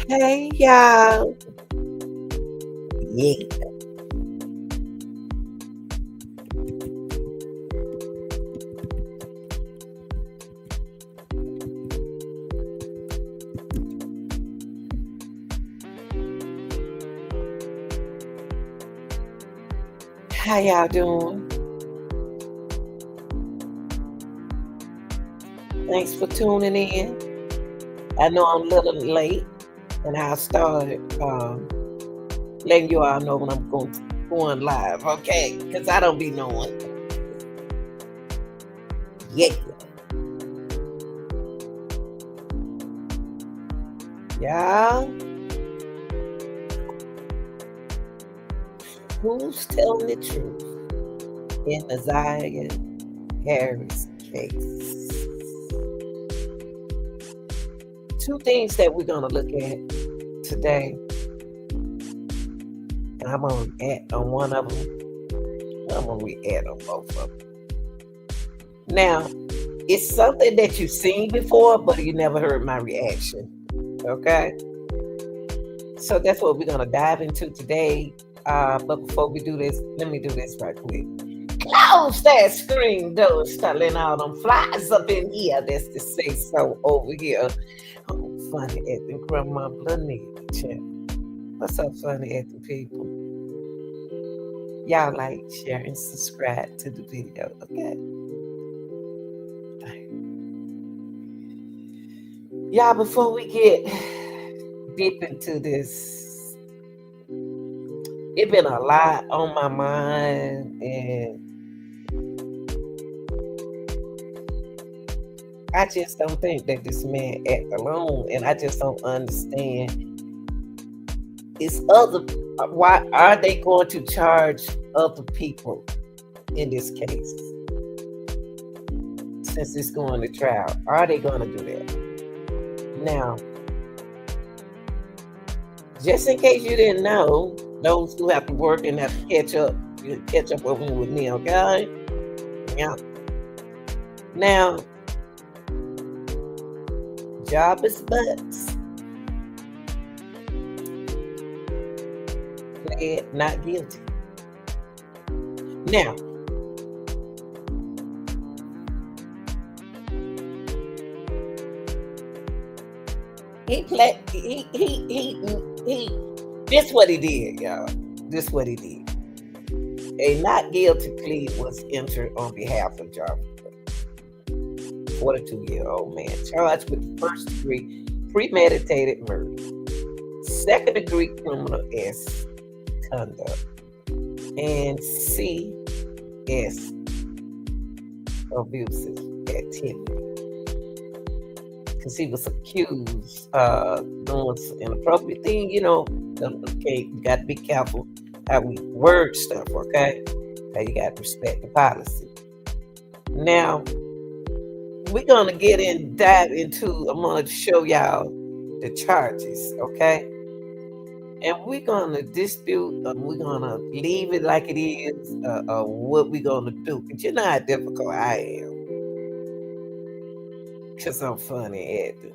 Hey y'all. Yeah. How y'all doing? Thanks for tuning in. I know I'm a little late, and I'll start letting you all know when I'm going live, okay? Because I don't be knowing. Yeah. Y'all, who's telling the truth in Isaiah Harris case? Two things that we're going to look at today, and I'm going to react on one of them. I'm going to react on both of them. Now, it's something that you've seen before, but you never heard my reaction. Okay? So that's what we're going to dive into today. But before we do this, let me do this right quick. Close that screen door, starting all them flies up in here. That's to say so over here. Oh, funny acting grandma Blanita. What's up, funny acting people? Y'all like, share, and subscribe to the video, okay? Y'all, before we get deep into this, it's been a lot on my mind, and I just don't think that this man act alone, and I just don't understand. It's other. Why are they going to charge other people in this case? Since it's going to trial, are they going to do that? Now, just in case you didn't know, those who have to work and have to catch up with me, okay? Yeah. Now, jobless butts pled not guilty. Now, this what he did, y'all. This what he did. A not guilty plea was entered on behalf of Jarvis, 42-year-old man charged with first degree premeditated murder, second degree criminal S conduct, and CS abusive activity. Because he was accused doing some inappropriate thing, okay, you got to be careful how we word stuff, okay? How you got to respect the policy. Now, we're going to dive into, I'm going to show y'all the charges, okay? And we're going to dispute, we're going to leave it like it is, what we're going to do. Because you know how difficult I am. Because I'm funny at it.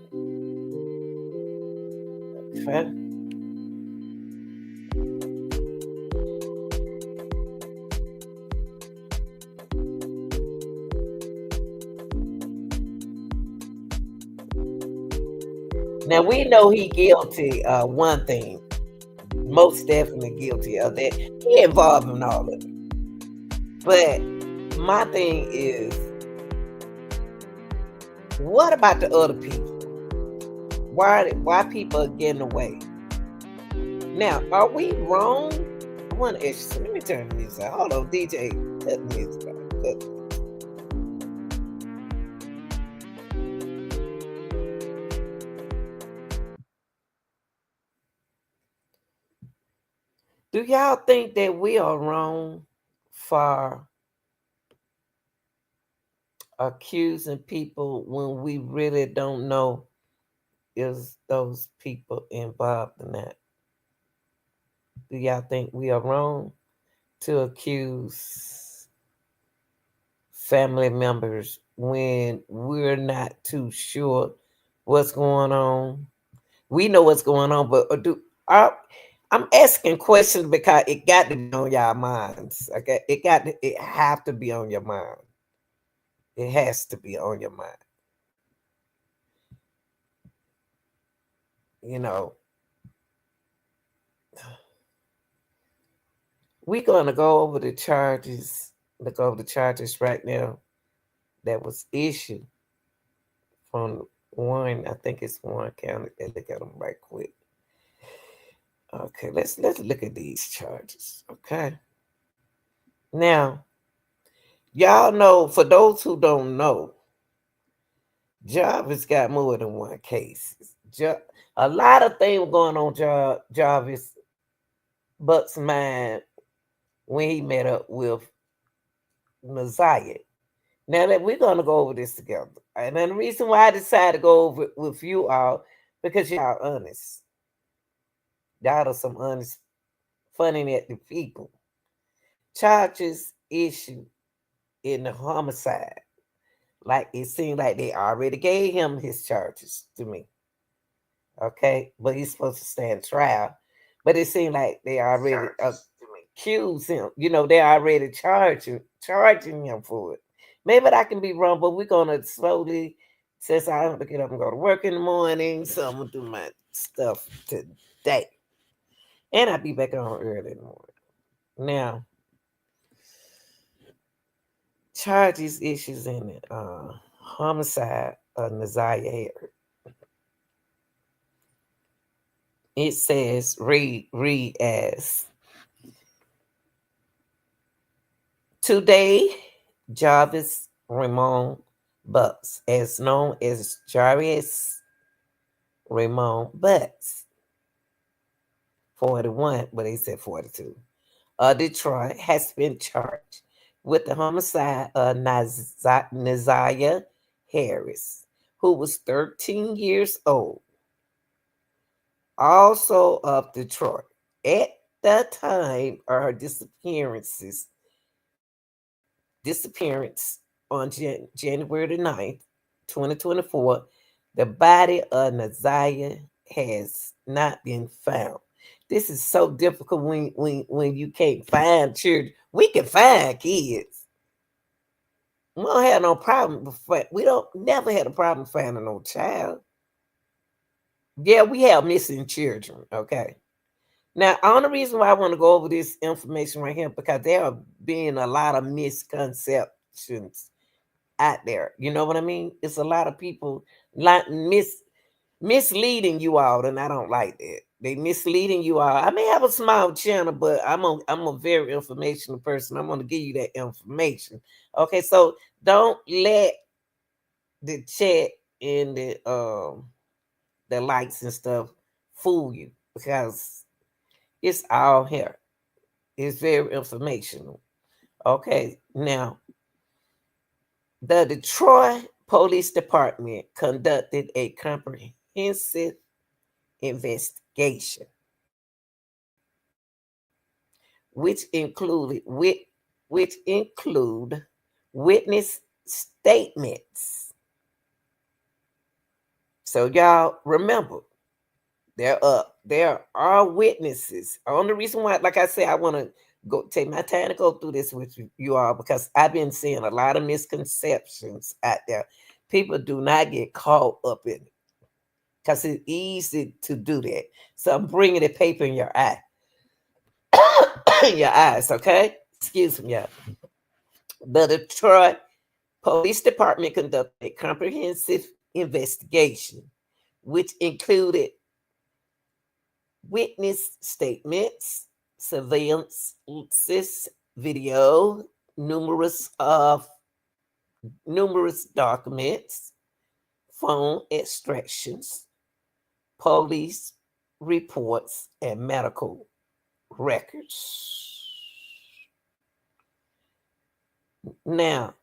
Okay? Now, we know he guilty, one thing. Most definitely guilty of that. He involved in all of it. But my thing is, what about the other people? Why people are getting away? Now, are we wrong? I want to ask you something. Let me turn the music out. Hold on, DJ. Cut the music out. Do y'all think that we are wrong for accusing people when we really don't know is those people involved in that? Do y'all think we are wrong to accuse family members when we're not too sure what's going on? We know what's going on, but I'm asking questions because it got to be on y'all minds. Okay, it have to be on your mind. It has to be on your mind. You know, we're gonna go over the charges. Look over the charges right now that was issued from one. I think it's one county. Let's look at them right quick. Okay, let's look at these charges. Okay, now y'all know, for those who don't know, Jarvis got more than one case. A lot of things going on Jarvis Buck's mind when he met up with Messiah. Now that we're gonna go over this together, and then the reason why I decided to go over it with you all, because y'all honest. Y'all are some honest, funny at the people. Charges issued in the homicide. Like it seemed like they already gave him his charges to me. Okay, but he's supposed to stand trial. But it seemed like they already accused him. You know, they already charging him for it. Maybe I can be wrong, but we're gonna slowly, since I have to get up and go to work in the morning, so I'm gonna do my stuff today. And I'll be back on early in the morning. Now, charges issues in it. Homicide of Naziah Harris. It says read as today Jarvis Ramon Bucks, as known as Jarvis Ramon Bucks, 41, but they said 42, Detroit, has been charged with the homicide of Naziah Harris, who was 13 years old, also of Detroit. At the time of her disappearance on January the 9th, 2024, the body of Naziah has not been found. This is so difficult when you can't find children. We can find kids. We don't have no problem. We don't never had a problem finding no child. Yeah, we have missing children. Okay. Now, only reason why I want to go over this information right here, because there are being a lot of misconceptions out there. You know what I mean? It's a lot of people like misleading you all, and I don't like that. They misleading you all. I may have a small channel, but I'm a very informational person. I'm gonna give you that information. Okay, so don't let the chat and the likes and stuff fool you, because it's all here. It's very informational. Okay, now the Detroit Police Department conducted a comprehensive investigation, which include witness statements. So y'all remember, there are witnesses. Only reason why, like I said, I want to go take my time to go through this with you all, because I've been seeing a lot of misconceptions out there. People do not get caught up in it, because it's easy to do that. So I'm bringing the paper in your eye, your eyes. Okay, excuse me, y'all. The Detroit Police Department conducted a comprehensive investigation, which included witness statements, surveillance video, numerous documents, phone extractions, police reports, and medical records. Now,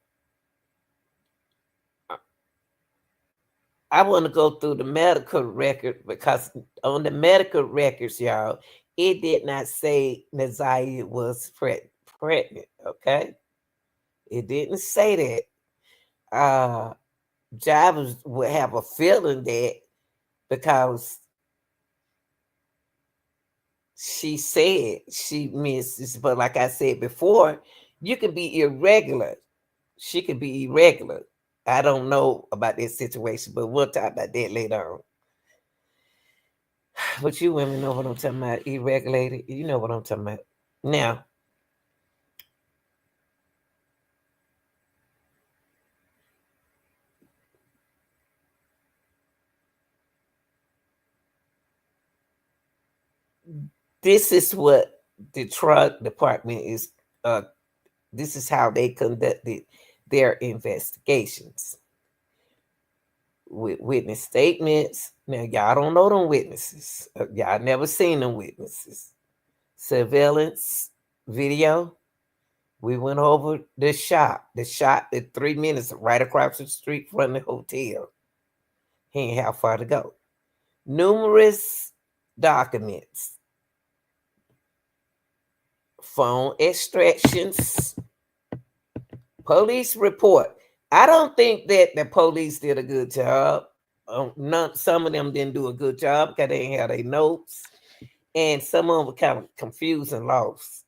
I want to go through the medical record, because on the medical records, y'all, it did not say Naziah was pregnant. Okay, it didn't say that. Jarvis would have a feeling that, because She said she misses, but like I said before, you can be irregular. She could be irregular. I don't know about this situation, but we'll talk about that later on. But you women know what I'm talking about. Irregulated. You know what I'm talking about. Now, this is what the drug department is. This is how they conducted their investigations with witness statements. Now, y'all don't know them witnesses. Y'all never seen them witnesses. Surveillance video. We went over the shop. The shop at 3 minutes right across the street from the hotel. He ain't how far to go. Numerous documents, phone extractions, police report. I don't think that the police did a good job. Some of them didn't do a good job because they didn't have their notes, and some of them were kind of confused and lost.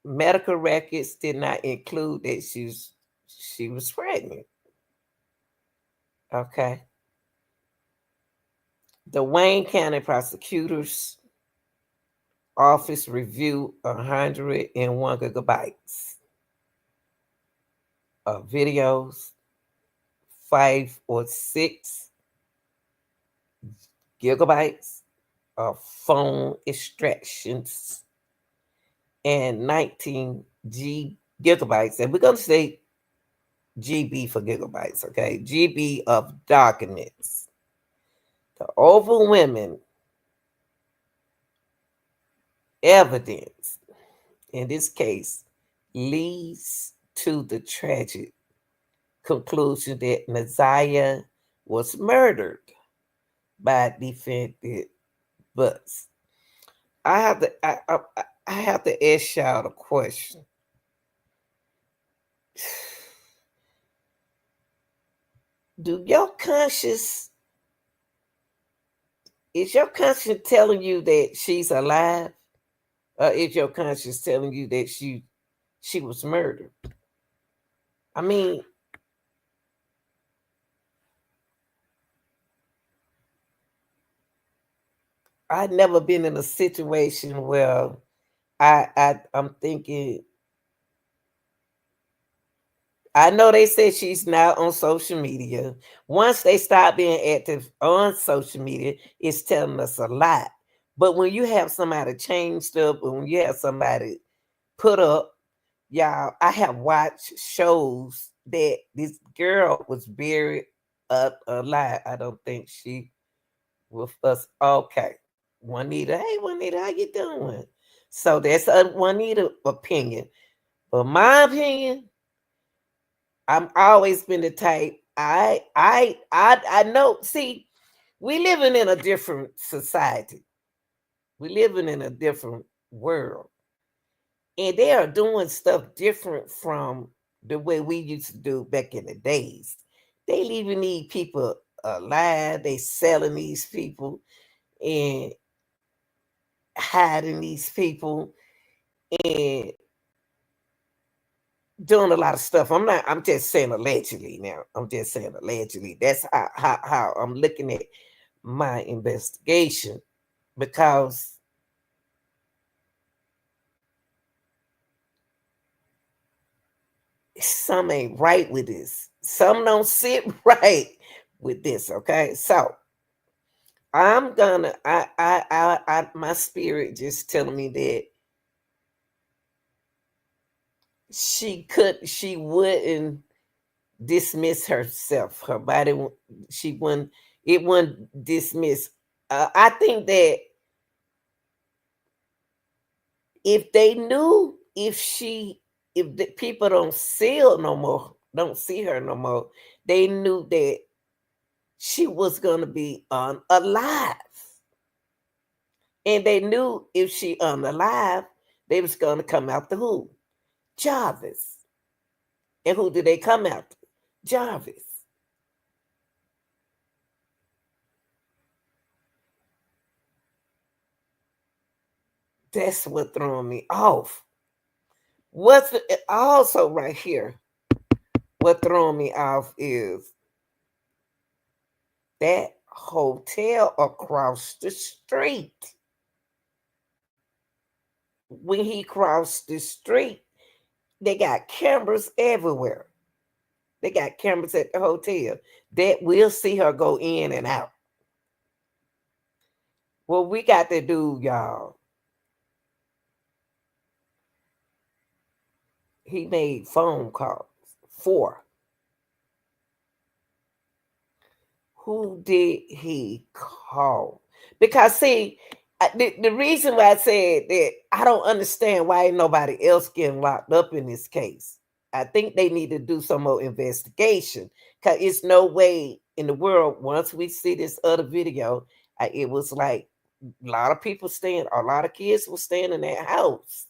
Medical records did not include that she was pregnant. Okay. The Wayne County Prosecutor's Office reviewed 101 gigabytes of videos, 5 or 6 gigabytes of phone extractions, and 19 gigabytes. And we're going to say GB for gigabytes, okay? GB of documents. The overwhelming evidence in this case leads to the tragic conclusion that Naziah was murdered by defendant Butts. I have to ask y'all a question. Is your conscience telling you that she's alive? Or is your conscience telling you that she was murdered? I mean, I've never been in a situation where I'm thinking. I know they said she's now on social media. Once they start being active on social media, it's telling us a lot. But when you have somebody changed up, when you have somebody put up, y'all, I have watched shows that this girl was buried up alive. I don't think she with us. Okay. Juanita, hey Juanita, how you doing? So that's a Juanita opinion. But my opinion, I'm always been the type. I know. See, we living in a different society. We living in a different world, and they are doing stuff different from the way we used to do back in the days. They leaving these people alive. They selling these people and hiding these people and doing a lot of stuff. I'm just saying allegedly now. I'm just saying allegedly. That's how I'm looking at my investigation, because some ain't right with this. Some don't sit right with this. Okay. So I'm gonna my spirit just telling me that she wouldn't dismiss herself. Her body, it wouldn't dismiss. I think that if they knew, if the people don't see her no more, they knew that she was gonna be unalive. And they knew if she unalive, they was gonna come after who? Jarvis. And who did they come after? Jarvis. That's what throwing me off. What's also right here? What throwing me off is that hotel across the street. When he crossed the street, they got cameras everywhere. They got cameras at the hotel that will see her go in and out. What we got to do, y'all, he made phone calls. 4. Who did he call? Because see, the reason why I said that I don't understand why ain't nobody else getting locked up in this case. I think they need to do some more investigation because it's no way in the world. Once we see this other video, it was like a lot of people staying, a lot of kids were staying in that house.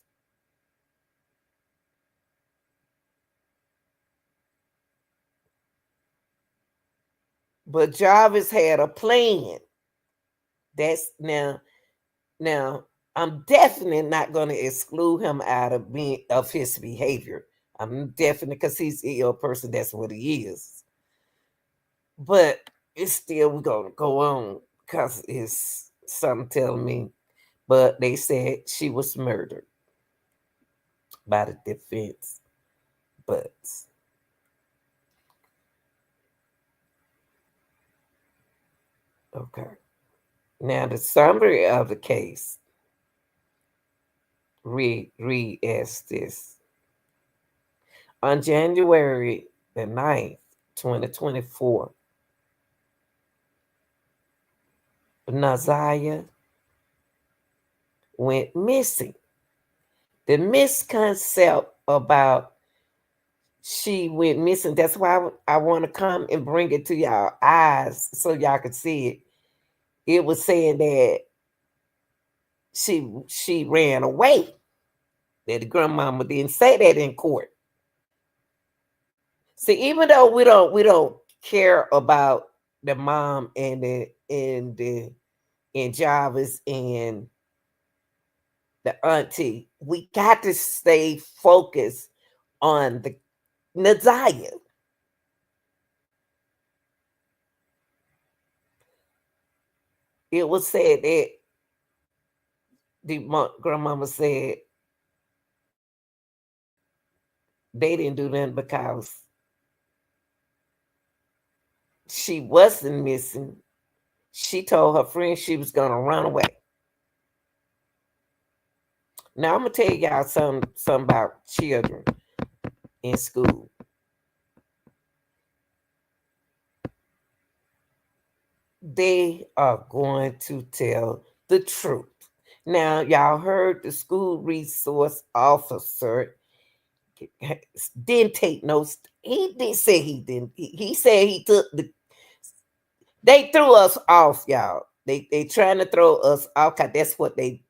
But Jarvis had a plan. That's now I'm definitely not going to exclude him out of his behavior. I'm definitely, because he's a ill person. That's what he is. But it's still, we're going to go on because it's something telling me. But they said she was murdered by the defense. But okay. Now the summary of the case read as this. On January the 9th, 2024, Naziah went missing. The misconcept about she went missing, that's why I want to come and bring it to y'all eyes so y'all could see it. It was saying that she ran away. That the grandmama didn't say that in court. See, even though we don't care about the mom and Jarvis and the auntie, we got to stay focused on the Naziah. It was said that the grandmama said they didn't do nothing because she wasn't missing. She told her friend she was going to run away. Now I'm going to tell y'all something about children in school. They are going to tell the truth. Now, y'all heard the school resource officer didn't take notes. He didn't say he didn't. He said he took they threw us off, y'all. They trying to throw us off because that's what they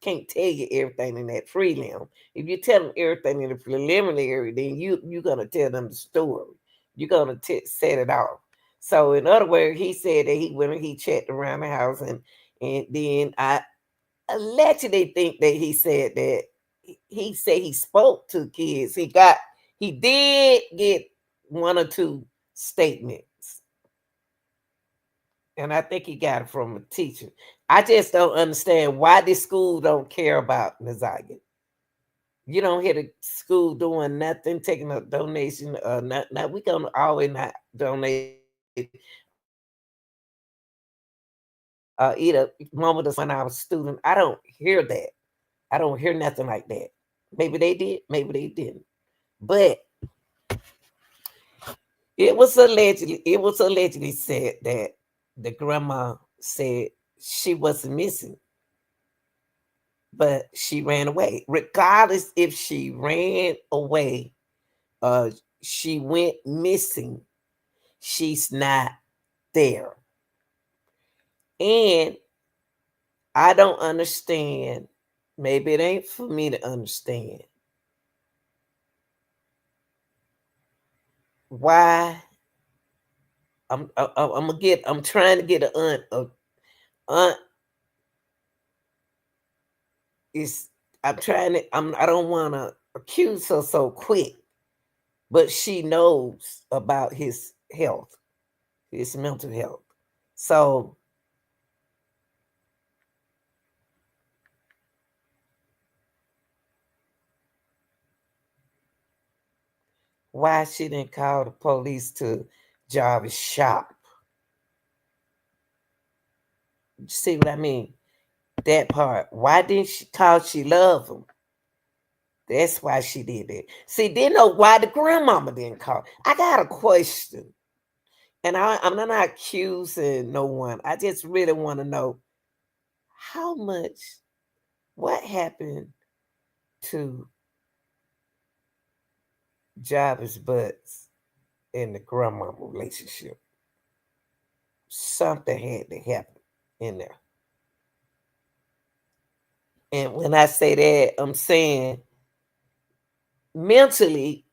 can't tell you everything in that prelim. If you tell them everything in the preliminary, then you're gonna tell them the story. You're gonna set it off. So in other words, he said that he went and he checked around the house and then I allegedly think that he said that he said he spoke to kids. He did get 1 or 2 statements. And I think he got it from a teacher. I just don't understand why this school don't care about Naziah. You don't hear the school doing nothing, taking a donation or not. Now we gonna always not donate. Either mama does when I was a student. I don't hear that. I don't hear nothing like that. Maybe they did, maybe they didn't. But it was allegedly said that the grandma said she wasn't missing, but she ran away. Regardless if she ran away or she went missing, she's not there. And I don't understand. Maybe it ain't for me to understand why. I'm trying to get an aunt it's I'm trying to I don't want to accuse her so quick, but she knows about his health, his mental health. So why she didn't call the police to Jarvis' shop? See what I mean? That part. Why didn't she call? She love him. That's why she did it. See, didn't know why the grandmama didn't call. I got a question, and I'm not accusing no one. I just really want to know how much, what happened to Jarvis Butts in the grandmama relationship. Something had to happen in there. And when I say that, I'm saying mentally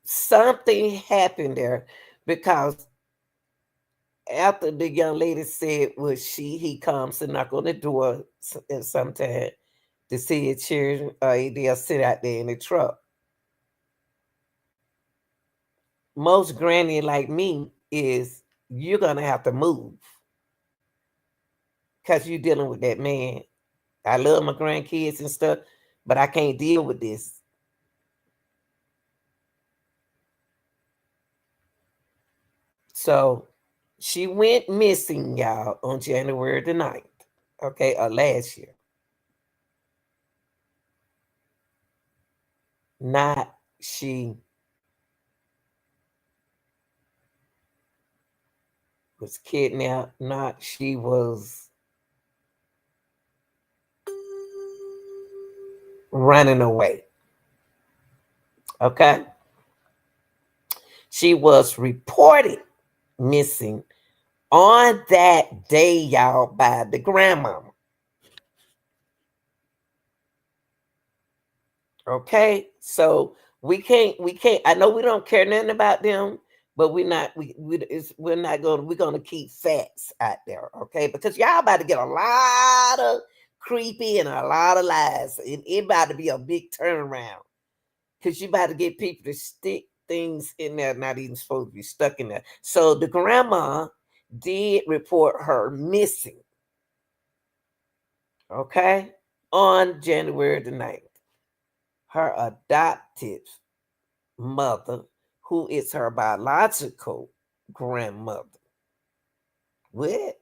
something happened there because after the young lady said was he comes to knock on the door and sometime to see his children they'll sit out there in the truck. Most granny like me is you're gonna have to move because you're dealing with that man. I love my grandkids and stuff, but I can't deal with this. So she went missing, y'all, on January the 9th, okay, last year. Not she was kidnapped, not she was running away. Okay. She was reported missing on that day, y'all, by the grandmama. Okay. So we can't, I know we don't care nothing about them, but we're not we're gonna keep facts out there, okay? Because y'all about to get a lot of creepy and a lot of lies. And it about to be a big turnaround. Because you about to get people to stick things in there not even supposed to be stuck in there. So the grandma did report her missing, okay, on January the 9th. Her adoptive mother, who is her biological grandmother. What?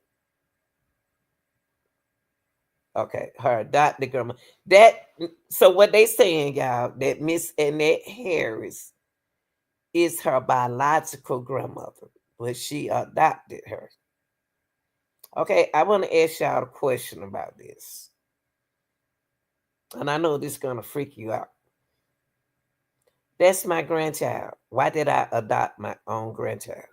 Okay, her adopted grandma. That so what they saying, y'all, that Miss Annette Harris is her biological grandmother, but she adopted her. Okay, I want to ask y'all a question about this. And I know this is going to freak you out. That's my grandchild. Why did I adopt my own grandchild?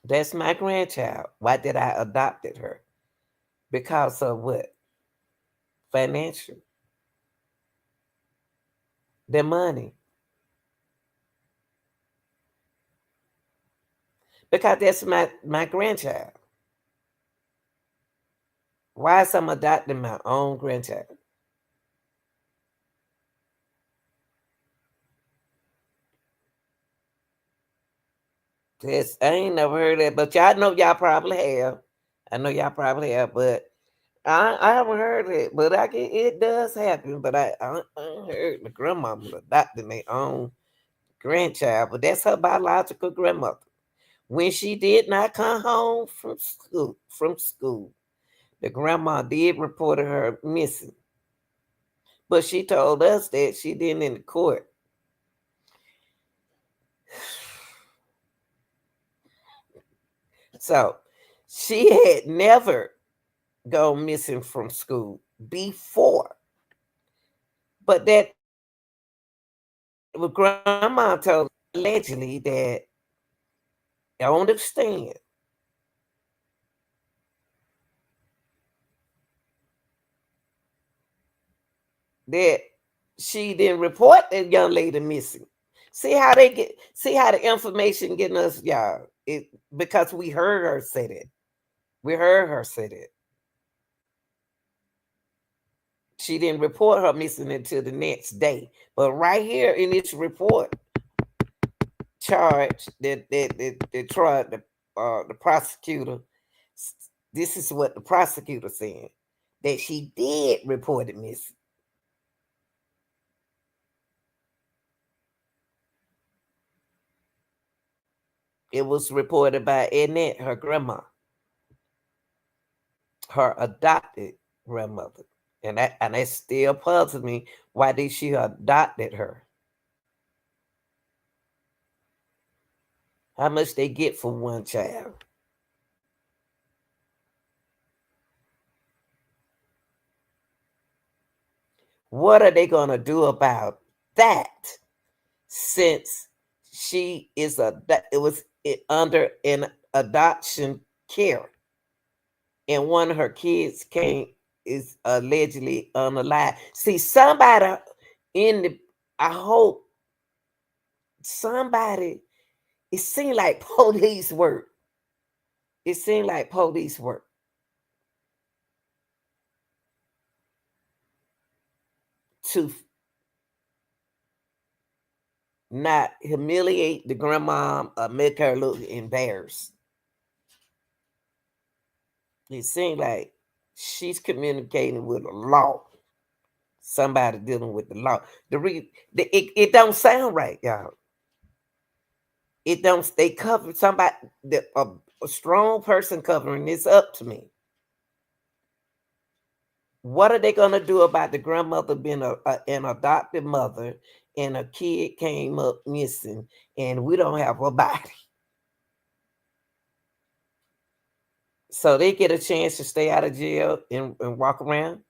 That's my grandchild. Why did I adopted her? Because of what? Financial. The money. Because that's my grandchild. Why is I'm adopting my own grandchild? This I ain't never heard that, but y'all know y'all probably have. I know y'all probably have, but I haven't heard it. But it does happen. But I ain't heard the grandmama adopting their own grandchild, but that's her biological grandmother. When she did not come home from school, the grandma did report her missing. But she told us that she didn't in the court. So she had never gone missing from school before. But that grandma told allegedly that on the stand that she didn't report that young lady missing. See how the information getting us, y'all. It because we heard her say that. We heard her say that. She didn't report her missing until the next day. But right here in this report charge that tried the prosecutor, this is what the prosecutor said, that she did report it missing. It was reported by Annette, her grandma, her adopted grandmother. And that still puzzles me. Why did she adopted her? How much they get for one child? What are they going to do about that? Since she is it was under an adoption care, and one of her kids is allegedly unalive. See, somebody in the, I hope somebody, it seemed like police work. It seemed like police work to not humiliate the grandma or make her look embarrassed. It seemed like she's communicating with the law. Somebody dealing with the law. It don't sound right, y'all. It don't. They cover somebody. A strong person covering this up to me. What are they gonna do about the grandmother being an adopted mother, and a kid came up missing, and we don't have a body? So they get a chance to stay out of jail and walk around,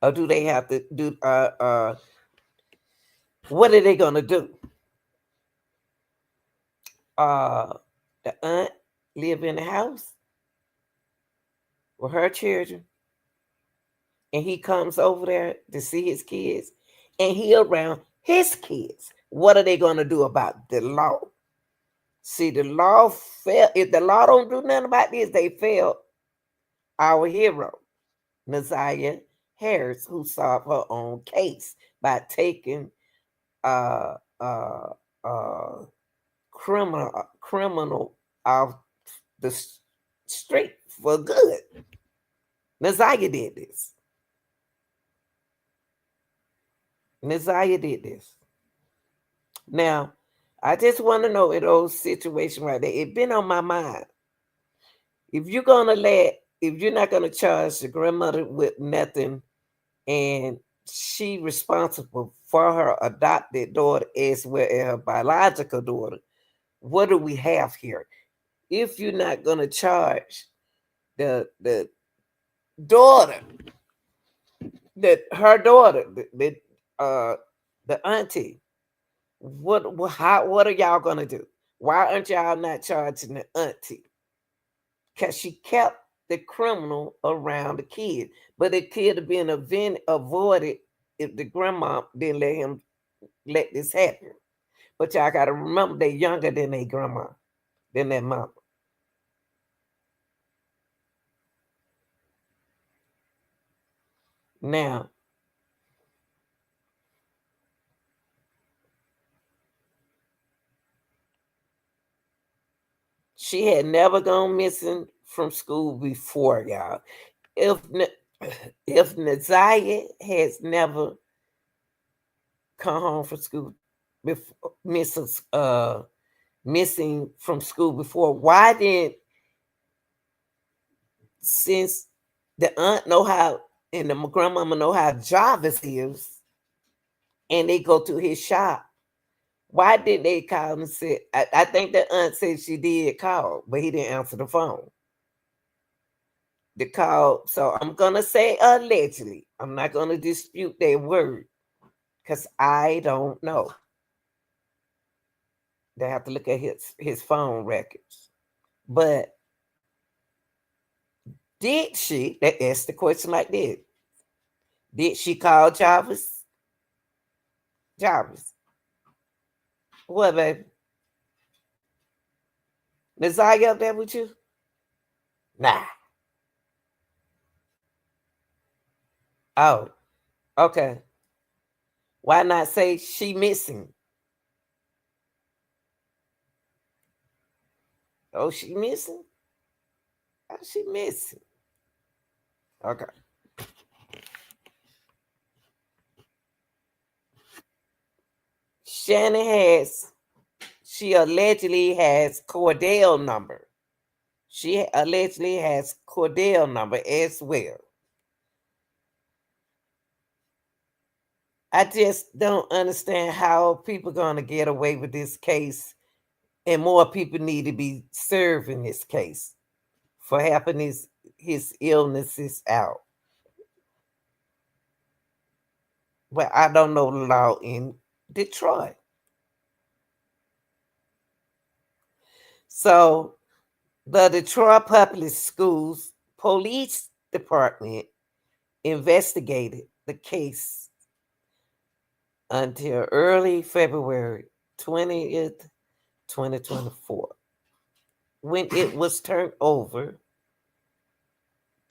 or do they have to do? What are they gonna do? The aunt live in the house with her children, and he comes over there to see his kids, and he around his kids. What are they going to do about the law? See, the law fail. If the law don't do nothing about this, they fail our hero, Naziah Harris, who solved her own case by taking uh uh uh criminal off the street for good. Naziah did this. Naziah did this. Now, I just want to know in those situations right there, it been on my mind. If you're not gonna charge the grandmother with nothing, and she responsible for her adopted daughter as well as her biological daughter, what do we have here? If you're not gonna charge the daughter, her daughter, the auntie, what are y'all gonna do? Why aren't y'all not charging the auntie? Because she kept the criminal around the kid, but it could have been avoided if the grandma didn't let this happen. But y'all got to remember, they're younger than their grandma, than their mama. Now, she had never gone missing from school before, y'all. If Naziah has never come home from school before, missing from school before, why didn't, since the aunt know how and the grandmama know how Jarvis is, and they go to his shop, why did they call and say? I think the aunt said she did call, but he didn't answer the phone. The call, so I'm gonna say allegedly. I'm not gonna dispute their word because I don't know. They have to look at his phone records. But did she? They asked the question like this: did she call Jarvis? Jarvis, what, baby? Naziah up there with you? Nah. Oh, okay. Why not say she missing? Oh, she missing? Oh, she missing. Okay. Shannon she allegedly has Cordell number. She allegedly has Cordell number as well. I just don't understand how people going to get away with this case, and more people need to be served in this case for helping his illnesses out. But I don't know the law in Detroit. So the Detroit Public Schools Police Department investigated the case until early February 20th, 2024, when it was turned over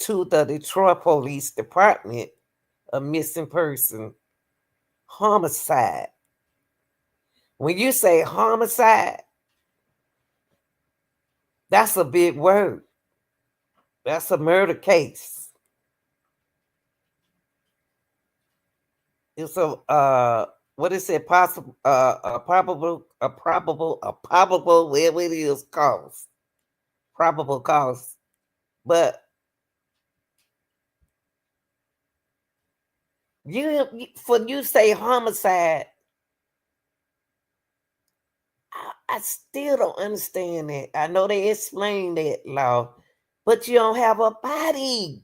to the Detroit Police Department, a missing person homicide. When you say homicide, that's a big word. That's a murder case. It's a what is it? Possible a probable whatever it is cause. Probable cause. But you say homicide, I still don't understand that. I know they explain that law, but you don't have a body.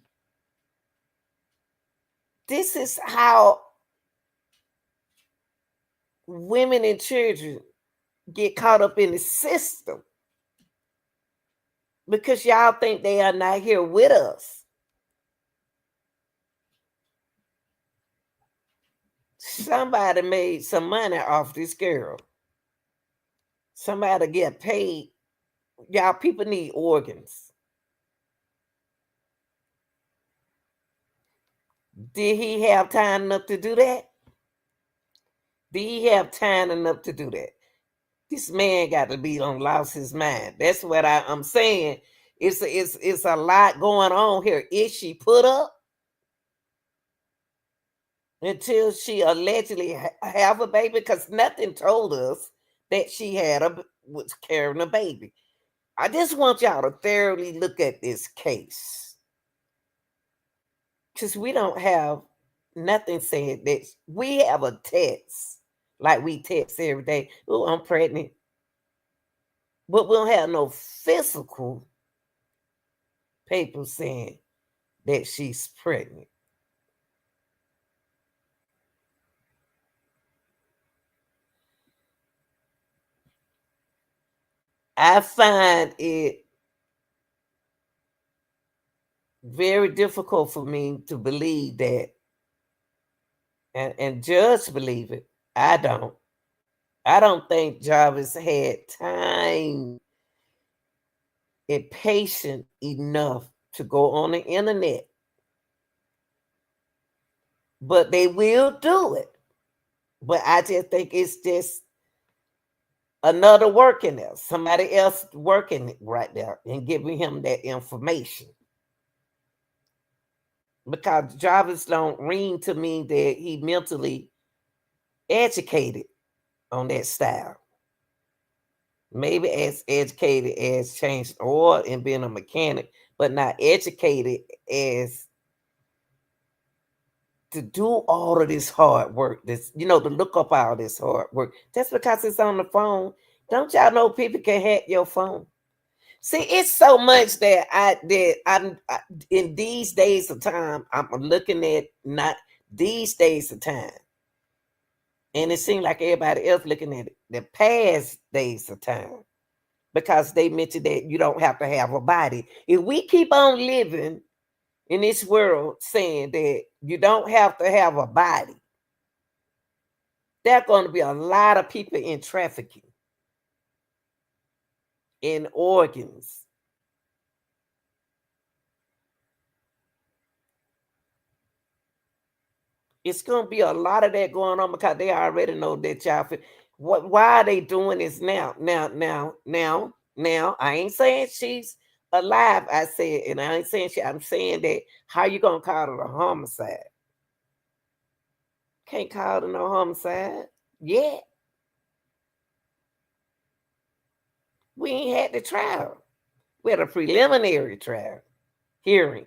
This is how women and children get caught up in the system because y'all think they are not here with us. Somebody made some money off this girl. Somebody get paid. Y'all, people need organs. Did he have time enough to do that? Did he have time enough to do that? This man got to be on lost his mind. That's what I'm saying. It's a lot going on here. Is she put up until she allegedly have a baby? Because nothing told us that she was carrying a baby. I just want y'all to thoroughly look at this case, because we don't have nothing saying that. We have a text, like we text every day. Oh, I'm pregnant. But we don't have no physical paper saying that she's pregnant. I find it very difficult for me to believe that, and just believe it. I don't. I don't think Jarvis had time and patience enough to go on the internet. But they will do it. But I just think it's just another working there. Somebody else working right there and giving him that information. Because Jarvis don't ring to me that he mentally educated on that style. Maybe as educated as changing oil and being a mechanic, but not educated as to do all of this hard work. This, to look up all this hard work. Just because it's on the phone, don't y'all know people can hack your phone? See, it's so much that I'm in these days of time. I'm looking at not these days of time, and it seems like everybody else looking at it the past days of time, because they mentioned that you don't have to have a body. If we keep on living in this world saying that you don't have to have a body, there are going to be a lot of people in trafficking, in organs. It's gonna be a lot of that going on because they already know that why are they doing this now? Now. I ain't saying she's alive. I said, and I ain't saying I'm saying that how you gonna call it a homicide? Can't call it no homicide. Yeah. We ain't had the trial. We had a preliminary trial hearing.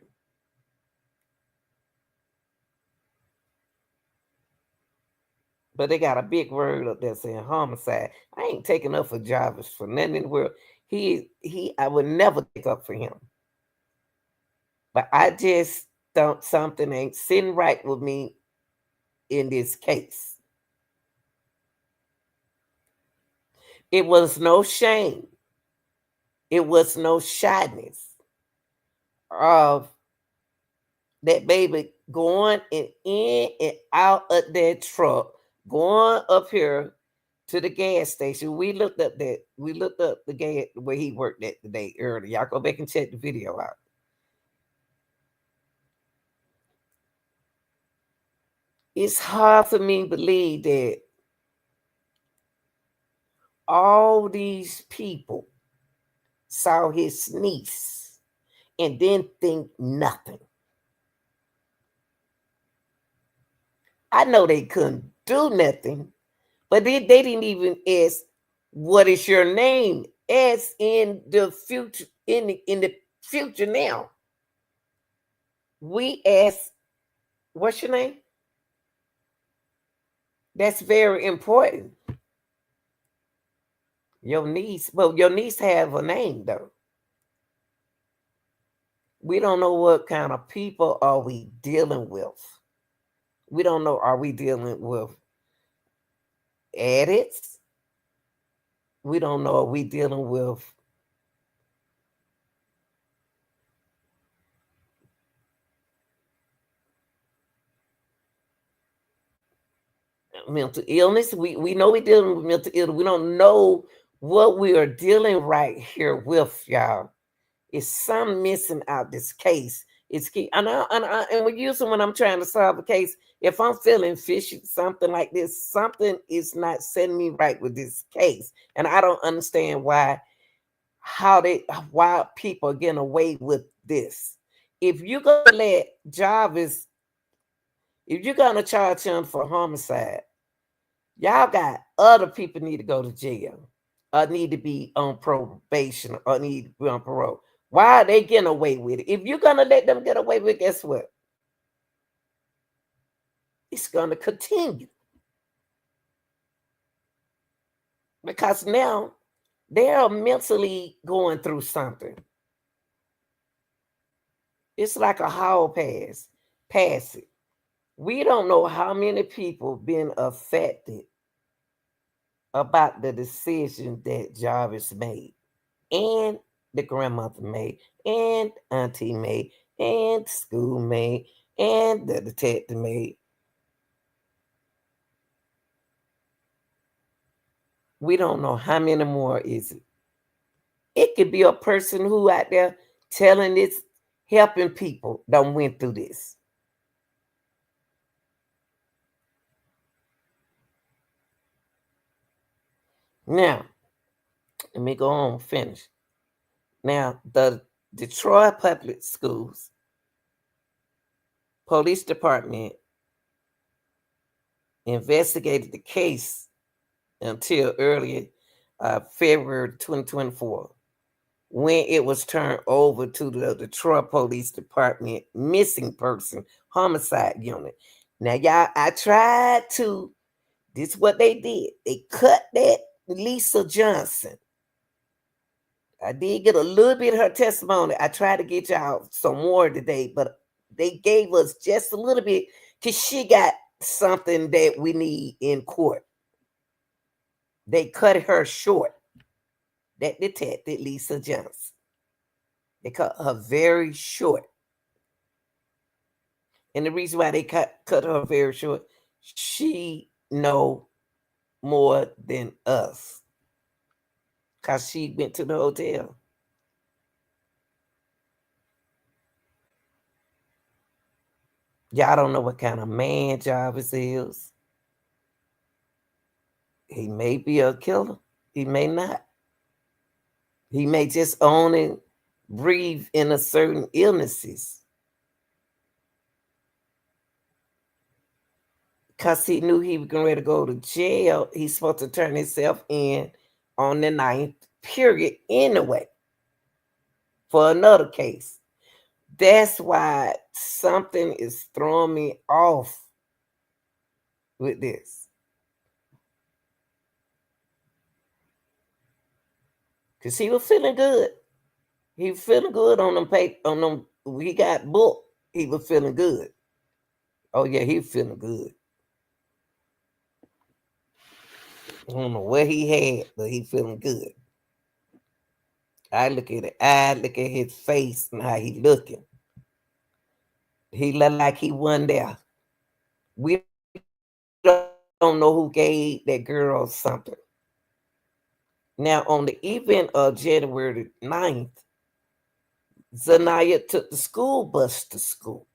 But they got a big word up there saying homicide. I ain't taking up for Jarvis for nothing in the world. I would never take up for him. But I just don't, something ain't sitting right with me in this case. It was no shame. It was no shyness of that baby going in and out of that truck, going up here to the gas station. We looked up the gas where he worked at today earlier. Y'all go back and check the video out. It's hard for me to believe that all these people saw his niece and then think nothing. I know they couldn't do nothing, but they didn't even ask, what is your name? As in the future, in the future now. We ask, what's your name? That's very important. Your niece, well, your niece have a name though. We don't know what kind of people are we dealing with. We don't know, are we dealing with addicts? We don't know, are we dealing with mental illness? We know we're dealing with mental illness. We don't know what we are dealing right here with, y'all. It's some missing out this case. It's key. And we're using when I'm trying to solve a case. If I'm feeling fishy, something like this, something is not setting me right with this case. And I don't understand why people are getting away with this. If you're gonna let Jarvis, if you're gonna charge him for homicide, y'all got other people need to go to jail or need to be on probation or need to be on parole. Why are they getting away with it? If you're gonna let them get away with it, guess what? It's gonna continue. Because now they're mentally going through something. It's like a hall pass. Pass it. We don't know how many people been affected about the decision that Jarvis made, and the grandmother made, and auntie made, and school made, and the detective made. We don't know how many more is it. It could be a person who out there telling this, helping people that went through this. Now, let me go on, finish. Now, the Detroit Public Schools Police Department investigated the case until early February 2024, when it was turned over to the Detroit Police Department Missing Person Homicide Unit. Now, y'all, I tried to, this is what they did. They cut that Lisa Johnson. I did get a little bit of her testimony. I tried to get y'all some more today, but they gave us just a little bit because she got something that we need in court. They cut her short. That detective, Lisa Johnson. They cut her very short. And the reason why they cut her very short, she know more than us. Because she went to the hotel. Y'all don't know what kind of man Jarvis is. He may be a killer. He may not. He may just own and breathe in a certain illnesses. Because he knew he was getting ready to go to jail. He's supposed to turn himself in on the 9th period anyway for another case. That's why something is throwing me off with this. Because he was feeling good. He was feeling good on them paper, on them. We got booked. He was feeling good. Oh yeah, he was feeling good. I don't know what he had, but he feeling good. I look at it. I look at his face and how he looking. He look like he won there. We don't know who gave that girl something. Now, on the event of January 9th, Zanaya took the school bus to school.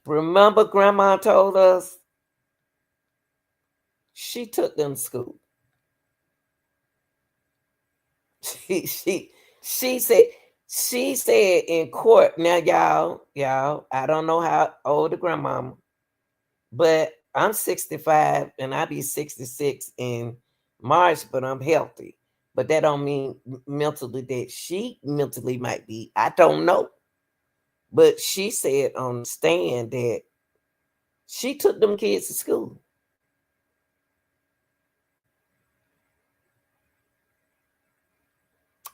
Remember, Grandma told us she took them to school. She said in court. Now, y'all, I don't know how old the grandmama, but I'm 65 and I be 66 in March, but I'm healthy. But that don't mean mentally that she mentally might be. I don't know. But she said on the stand that she took them kids to school.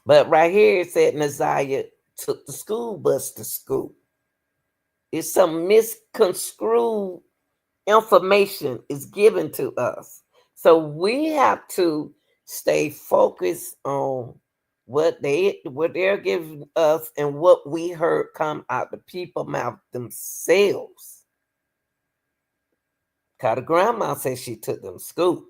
But right here it said Naziah took the school bus to school. It's some misconstrued information is given to us. So we have to stay focused on what they're giving us and what we heard come out the people mouth themselves. Cause the grandma said she took them to school.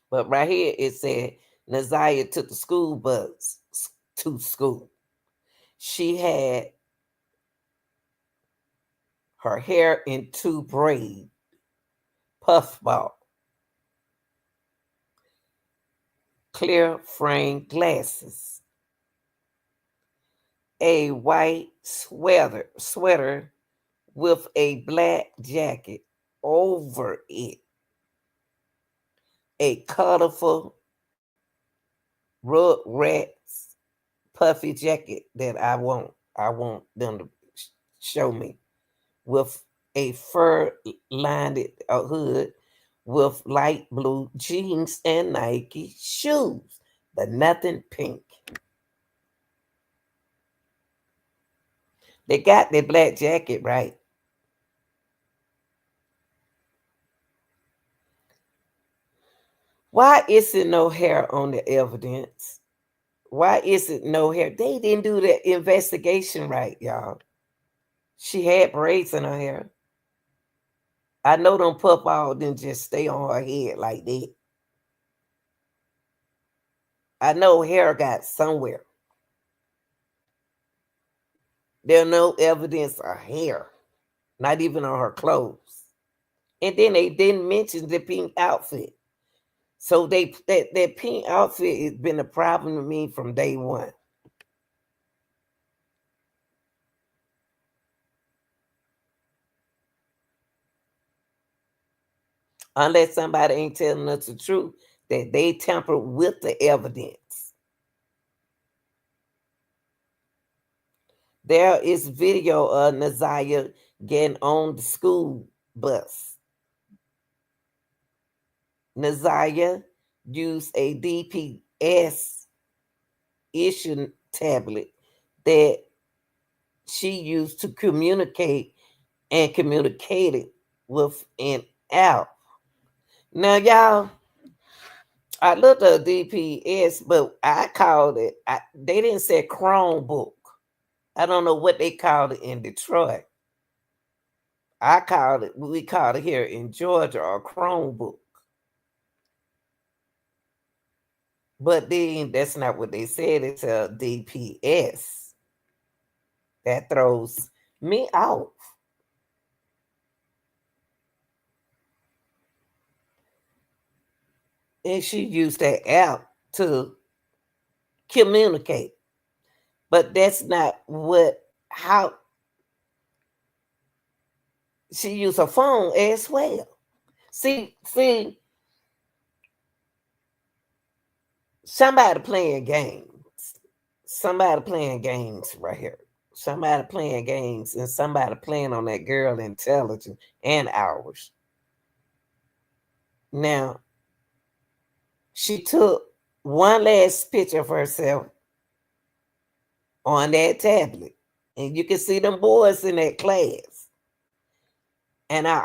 But right here it said Naziah took the school bus to school. She had her hair in 2 braids, puffball, clear frame glasses, a white sweater with a black jacket over it, a colorful Rugrats puffy jacket that I want them to show me, with a fur lined hood with light blue jeans and Nike shoes, but nothing pink. They got their black jacket right. Why is it no hair on the evidence? Why is it no hair? They didn't do the investigation right, y'all. She had braids in her hair. I know them puffball didn't just stay on her head like that. I know hair got somewhere. There's no evidence of hair, not even on her clothes. And then they didn't mention the pink outfit. So that pink outfit has been a problem to me from day one. Unless somebody ain't telling us the truth, that they tampered with the evidence. There is video of Naziah getting on the school bus. Naziah used a DPS issue tablet that she used to communicate and communicated with an app. Now, y'all, I looked at DPS, but I called it, they didn't say Chromebook. I don't know what they called it in Detroit. we called it here in Georgia a Chromebook. But then that's not what they said. It's a DPS. That throws me off. And she used that app to communicate. But that's not how she used her phone as well. See, somebody playing games. Somebody playing games right here. Somebody playing games and somebody playing on that girl intelligence and ours. Now, she took one last picture of herself on that tablet. And you can see them boys in that class. And I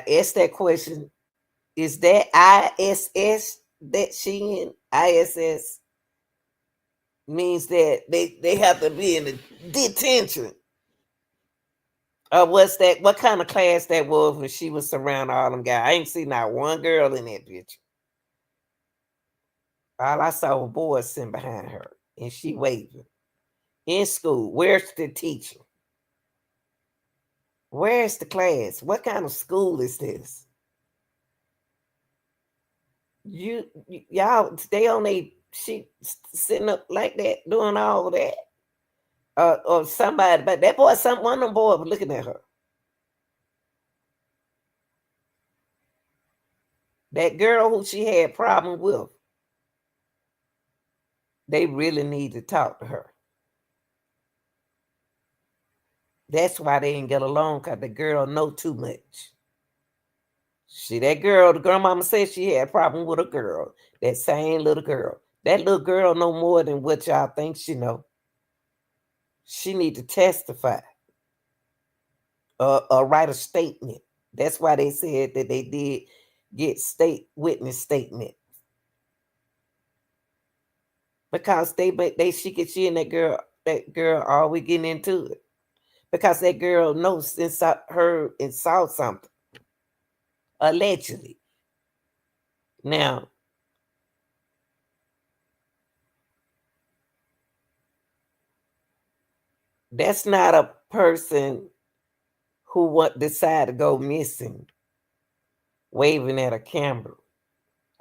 ask that question, is that ISS that she in? ISS means that they have to be in the detention. What's that? What kind of class that was when she was surrounding all them guys? I ain't seen not one girl in that picture. All I saw was boys sitting behind her, and she waving. In school, where's the teacher? Where's the class? What kind of school is this? Y'all stay on she sitting up like that, doing all that. Or somebody, but that boy, one of them boys was looking at her. That girl who she had problem with, they really need to talk to her. That's why they didn't get along, because the girl know too much. See, that girl, the grandmama said she had a problem with a girl, that same little girl. That little girl know more than what y'all think she know. She need to testify or write a statement. That's why they said that they did get state witness statement. Because she and that girl always getting into it. Because that girl knows inside her and saw something. Allegedly. Now, that's not a person who decide to go missing, waving at a camera,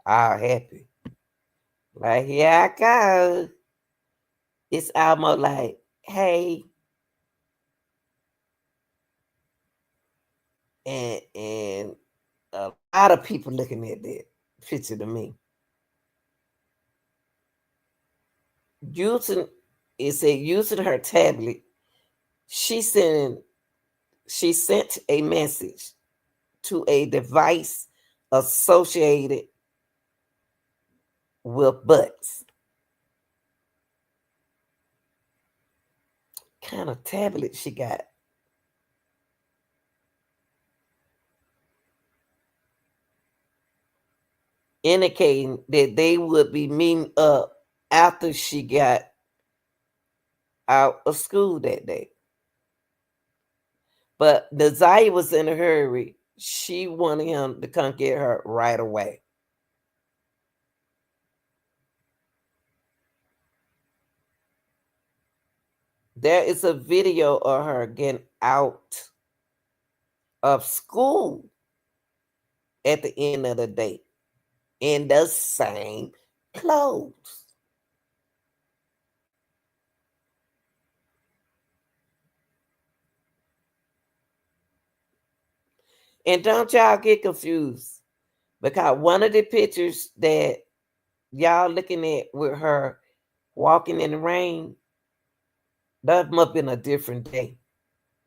all happy. Like, here I go. It's almost like, hey, and a lot of people looking at that picture to me. Using her tablet, she sent a message to a device associated with butts. Kind of tablet she got? Indicating that they would be meeting up after she got out of school that day. But Desire was in a hurry. She wanted him to come get her right away. There is a video of her getting out of school at the end of the day in the same clothes. And don't y'all get confused, because one of the pictures that y'all looking at with her walking in the rain, that must have been a different day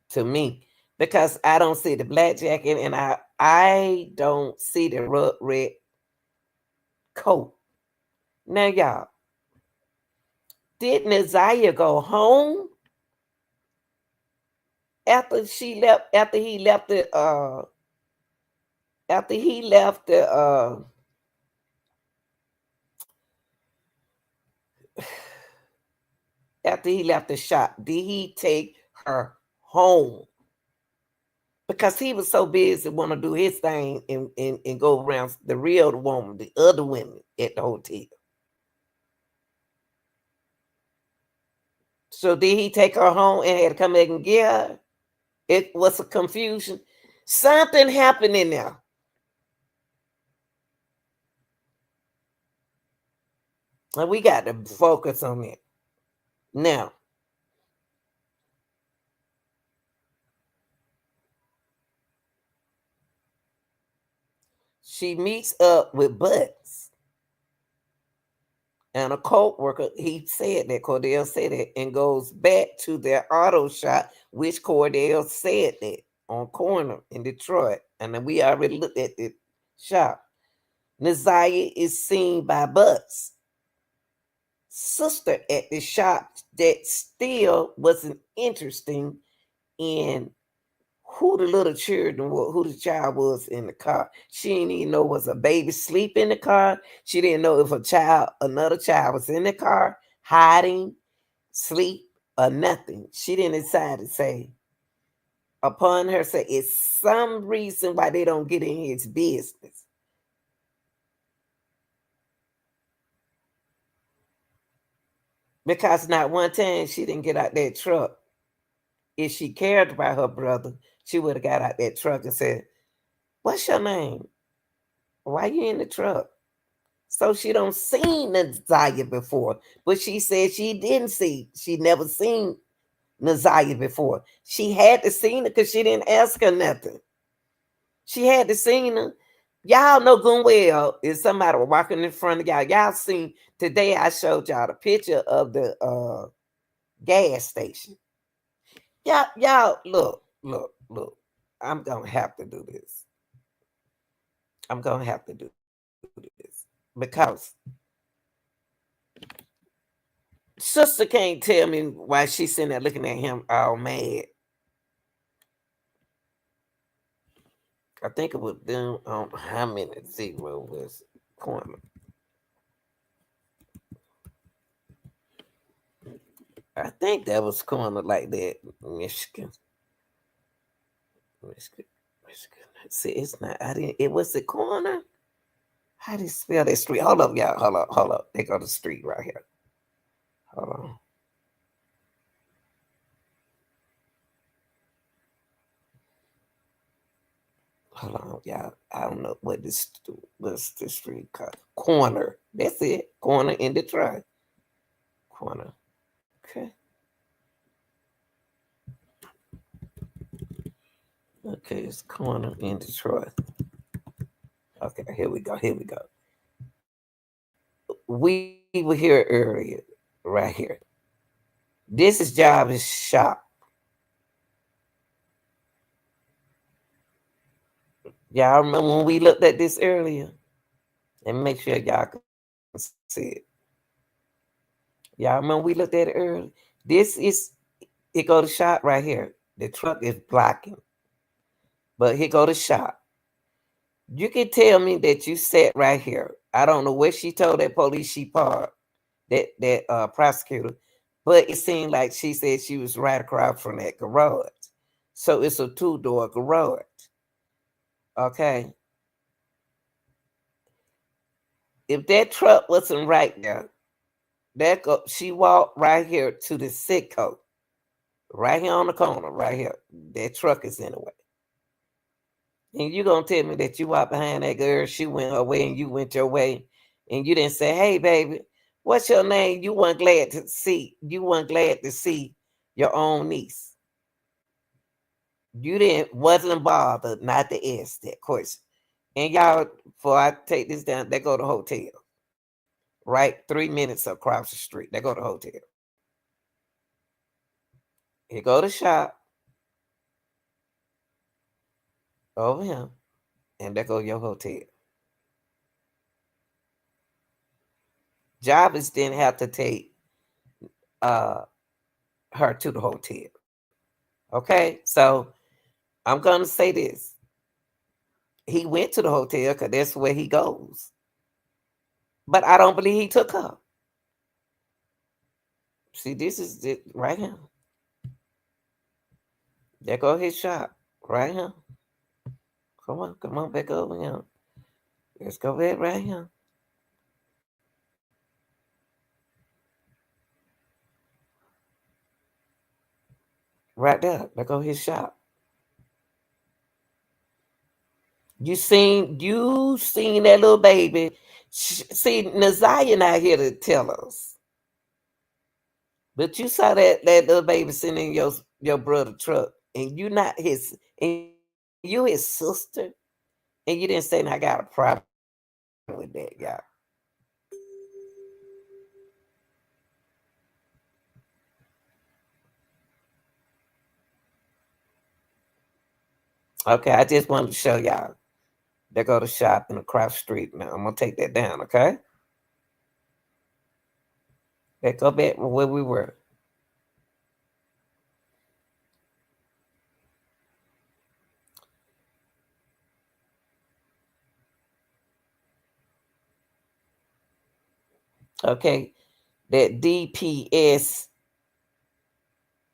to me, because I don't see the black jacket and I don't see the red coat. Now, y'all, did Nazaya go home after he left the after he left the shop? Did he take her home? because he was so busy want to do his thing and go around the real woman, the other women at the hotel. So did he take her home and had to come back and get her? It was a confusion. Something happened in there. And we got to focus on it. Now, she meets up with Butts and a co-worker. He said that, Cordell said that, and goes back to their auto shop, which Cordell said that on corner in Detroit. And then we already looked at the shop. Naziah is seen by Butts' sister at the shop that still wasn't interesting in who the little children were, who the child was in the car. She didn't even know was a baby sleep in the car. She didn't know if another child was in the car, hiding, sleep, or nothing. She didn't decide to say. Upon her say, it's some reason why they don't get in his business. Because not one time she didn't get out that truck. If she cared about her brother, she would have got out that truck and said, what's your name? Why you in the truck? So she don't seen Naziah before. But she said she never seen Naziah before. She had to seen her because she didn't ask her nothing. She had to seen her. Y'all know good well if somebody was walking in front of y'all. Y'all seen today I showed y'all the picture of the gas station. Y'all look. I'm gonna have to do this. I'm gonna have to do this because sister can't tell me why she's sitting there looking at him all mad. I think it was them on how many zero was corner. I think that was corner like that, Michigan. Michigan. See, it's not. I didn't. It was the corner. How do you spell that street? Hold up, y'all. Hold up. They go to the street right here. Hold on. Hold on, y'all. I don't know what's the street called. Corner. That's it. Corner in Detroit. Corner. Okay. Okay, it's corner in Detroit. Okay, here we go. We were here earlier, right here. This is Jarvis' shop. Y'all remember when we looked at this earlier? And make sure y'all can see it. Y'all remember we looked at it earlier? This is, here go the shop right here. The truck is blocking. But here go the shop. You can tell me that you sat right here. I don't know what she told that police she parked, that prosecutor, but it seemed like she said she was right across from that garage. So it's a two-door garage. Okay. If that truck wasn't right there, she walked right here to the Sitco. Right here on the corner, right here. That truck is in the way. And you gonna tell me that you walked behind that girl, she went her way and you went your way, and you didn't say, hey baby, what's your name? You weren't glad to see your own niece. You wasn't bothered not to ask that question. And y'all, before I take this down, they go to hotel. Right? 3 minutes across the street. They go to hotel. Here go to shop. Over him. And there go your hotel. Jarvis didn't have to take her to the hotel. Okay? So I'm gonna say this. He went to the hotel because that's where he goes. But I don't believe he took her. See, this is it right here. There go his shop. Right here. Come on back over here. Let's go back right here. Right there. There go his shop. You seen that little baby. See, Naziah not here to tell us. But you saw that little baby sitting in your brother truck, and you not his, and you his sister, and you didn't say, "I got a problem with that, y'all." Okay, I just wanted to show y'all. They go to shop in across the street. Now I'm gonna take that down. Okay, let's go back where we were. Okay, that DPS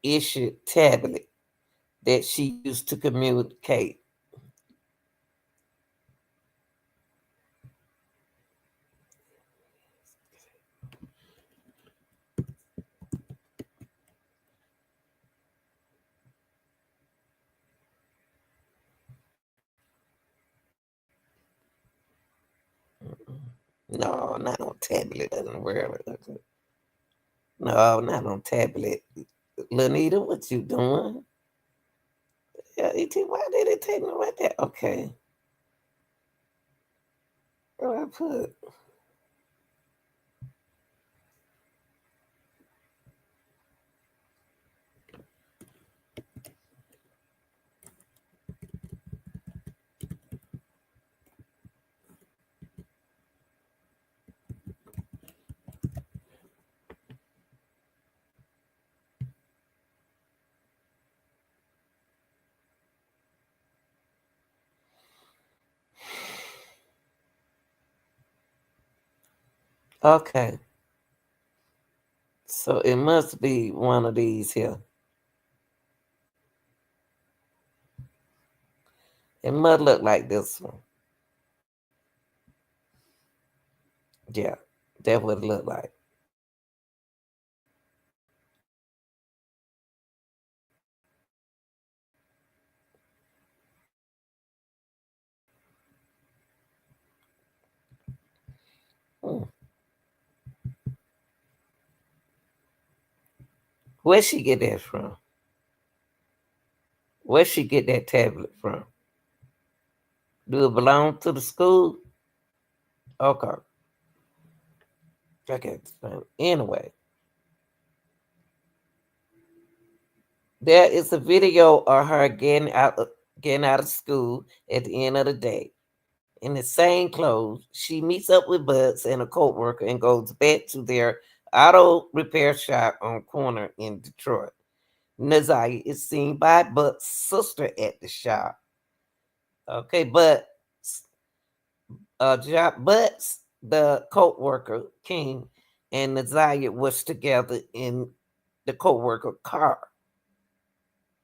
issued tablet that she used to communicate. No, not on tablet. Doesn't work. No, not on tablet. Lanita, what you doing? Yeah, why did it take me right there? Okay. Where I put? Okay. So it must be one of these here. It must look like this one. Yeah, that's what it looked like. Hmm. Where'd she get that from? Where'd she get that tablet from? Do it belong to the school? Okay. Okay. Anyway, there is a video of her getting out of school at the end of the day. In the same clothes, she meets up with Buds and a co-worker and goes back to their auto repair shop on corner in Detroit. Naziah is seen by Bud's sister at the shop. Okay, but Butts, the co-worker, King, and Naziah was together in the co-worker car,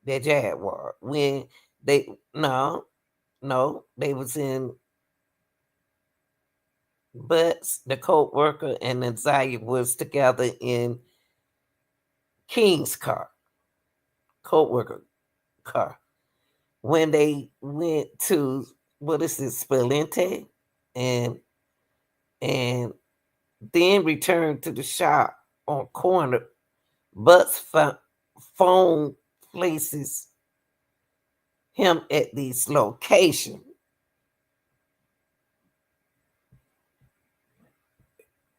that Jaguar. When they no, they was in Butts, the co-worker, and Naziah was together in King's car, co-worker car. When they went to what is this, Spelente, and and then returned to the shop on corner, Butts phone places him at this location.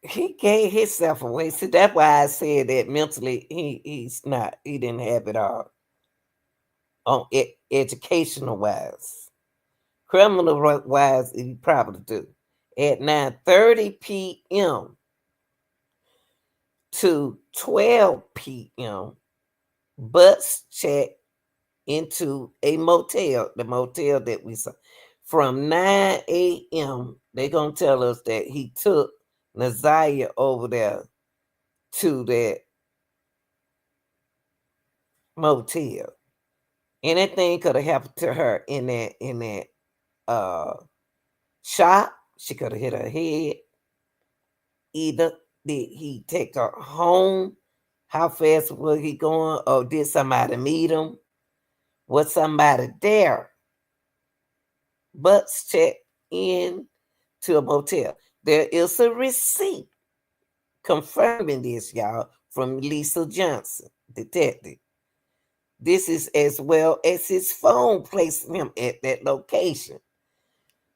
He gave himself away. So that's why I said that mentally he didn't have it all on educational wise. Criminal wise, he probably do. At 9:30 p.m. to 12 p.m., Butts checked into a motel, the motel that we saw. From 9 a.m., they're going to tell us that he took Naziah over there to that motel. Anything could have happened to her in that uh shop. She could have hit her head. Either did he take her home? How fast was he going? Or did somebody meet him? Was somebody there? Butts checked in to a motel. There is a receipt confirming this, y'all, from Lisa Johnson, detective. This is as well as his phone placing him at that location.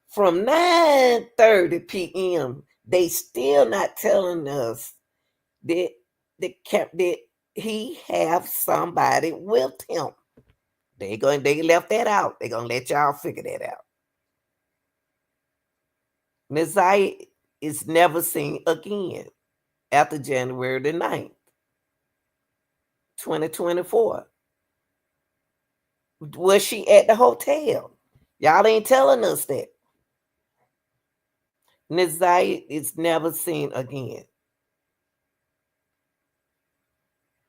From 9:30 p.m., they still not telling us that that he have somebody with him. They left that out. They're gonna let y'all figure that out. Messiah is never seen again after January the 9th, 2024. Was she at the hotel? Y'all ain't telling us that. Neziah is never seen again.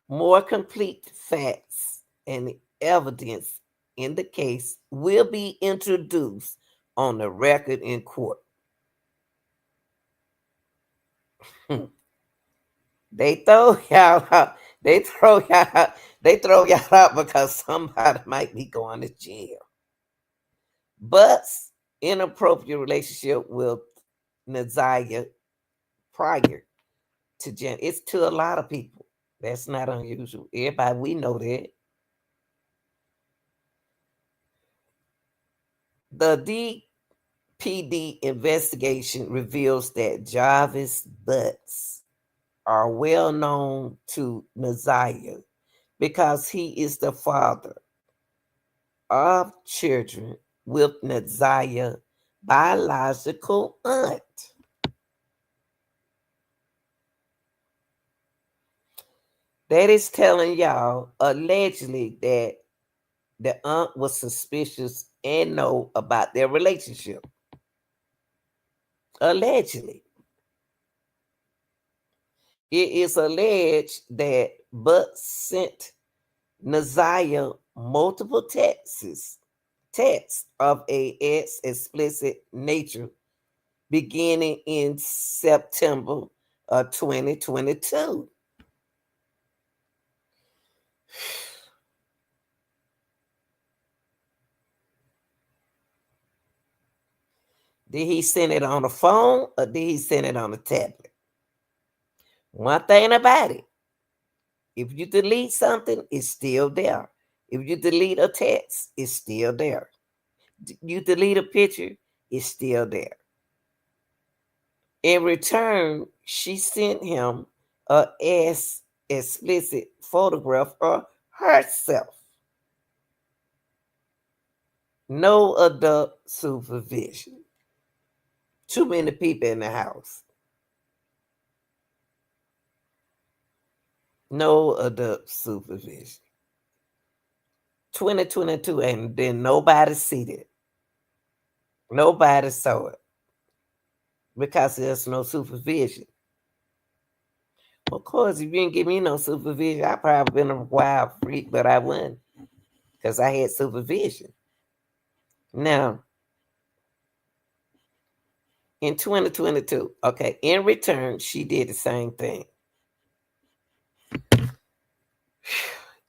More complete facts and evidence in the case will be introduced on the record in court. They throw y'all out. They throw y'all out. They throw y'all out because somebody might be going to jail. But's inappropriate relationship with Neziah prior to Jen. It's to a lot of people. That's not unusual. Everybody, we know that. The DPD investigation reveals that Jarvis Butts are well known to Neziah because he is the father of children with Neziah's biological aunt. That is telling y'all allegedly that the aunt was suspicious and know about their relationship. Allegedly. It is alleged that Butt sent Neziah multiple texts of a explicit nature beginning in September of 2022. Did he send it on a phone or did he send it on a tablet? One thing about it, if you delete something, it's still there. If you delete a text, it's still there. You delete a picture, it's still there. In return, she sent him a explicit photograph of herself. No adult supervision. Too many people in the house. No adult supervision. 2022, and then nobody see it. Nobody saw it because there's no supervision. Of course, if you didn't give me no supervision, I probably been a wild freak, but I wouldn't because I had supervision. Now, in 2022, okay, in return, she did the same thing.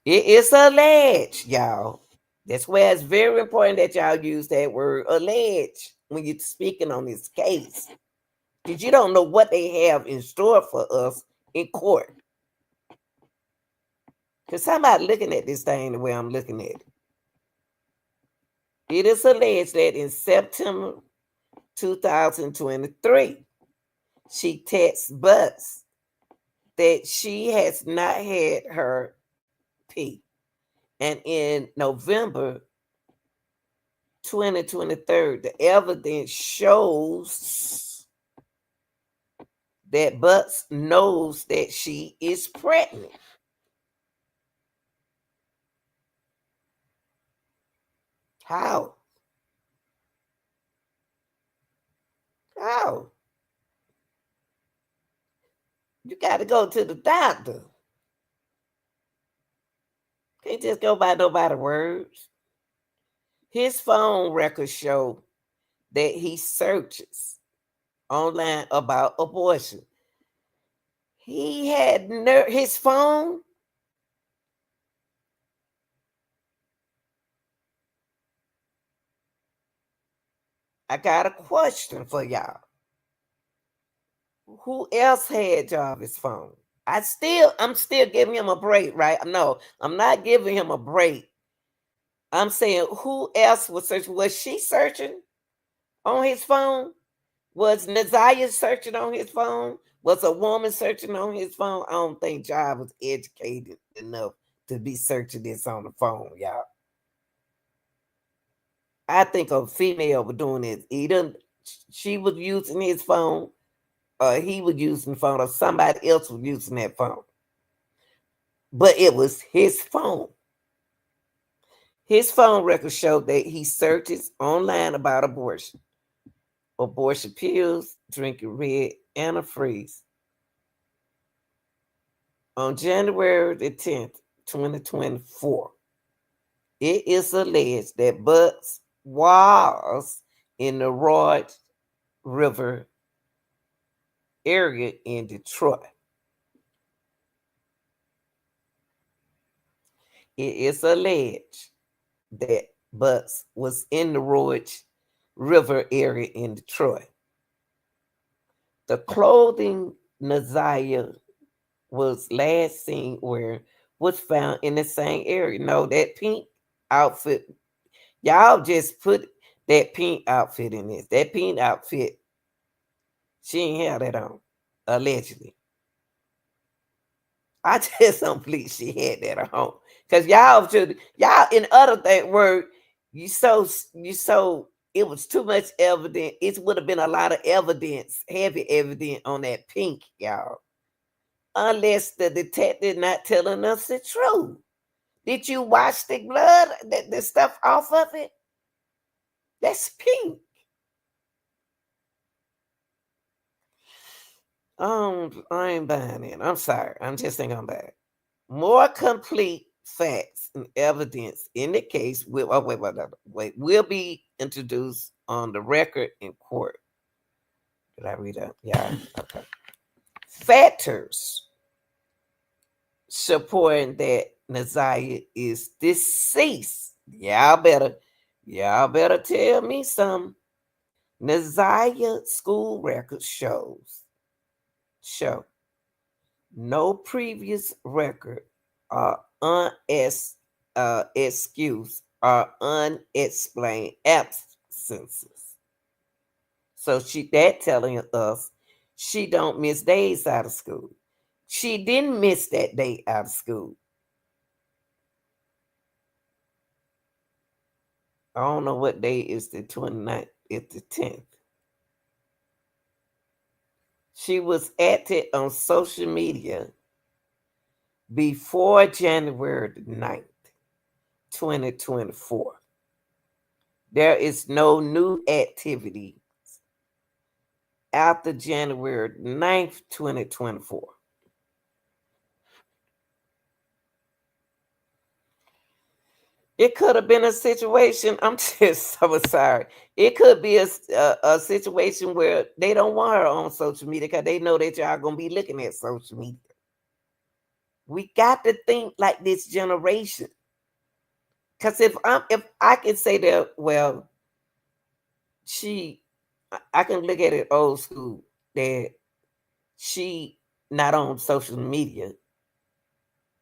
It is alleged, y'all. That's where it's very important that y'all use that word alleged when you're speaking on this case. Because you don't know what they have in store for us in court. Because somebody looking at this thing the way I'm looking at it. It is alleged that in September 2023, she texts Butts that she has not had her pee. And in November 2023, the evidence shows that Butts knows that she is pregnant. How? How? You got to go to the doctor. Can't just go by nobody's words. His phone records show that he searches online about abortion. He had his phone. I got a question for y'all. Who else had Jarvis' phone? I'm still giving him a break, right? No, I'm not giving him a break. I'm saying who else was searching? Was she searching on his phone? Was Naziah searching on his phone? Was a woman searching on his phone? I don't think Jarvis was educated enough to be searching this on the phone, y'all. I think a female was doing this. She was using his phone, or he was using the phone, or somebody else was using that phone. But it was his phone. His phone records show that he searches online about abortion pills, drinking red antifreeze. On January the 10th, 2024, it is alleged that Butts was in the Roy River area in Detroit. It is alleged that Butts was in the Roy River area in Detroit. The clothing Naziah was last seen wearing was found in the same area. No, that pink outfit, y'all just put that pink outfit in this. That pink outfit, she ain't had that on, allegedly. I just don't believe she had that on. Because y'all in other word, you so it was too much evidence. It would have been a lot of evidence, heavy evidence on that pink, y'all. Unless the detective not telling us the truth. Did you wash the blood, the stuff off of it? That's pink. I ain't buying it. I'm sorry. I'm just thinking I'm bad. More complete facts and evidence in the case will be introduced on the record in court. Did I read that? Yeah. Okay. Factors supporting that Naziah is deceased. Y'all better tell me something. Naziah school record show no previous record or excuse or unexplained absences. So that telling us she don't miss days out of school. She didn't miss that day out of school. I don't know what day is the 29th. It's the 10th. She was active on social media before January the 9th, 2024. There is no new activity after January 9th, 2024. It could have been a situation. I'm just so sorry. It could be a situation where they don't want her on social media because they know that y'all gonna be looking at social media. We got to think like this generation. Because if I can say that, well, I can look at it old school that she not on social media.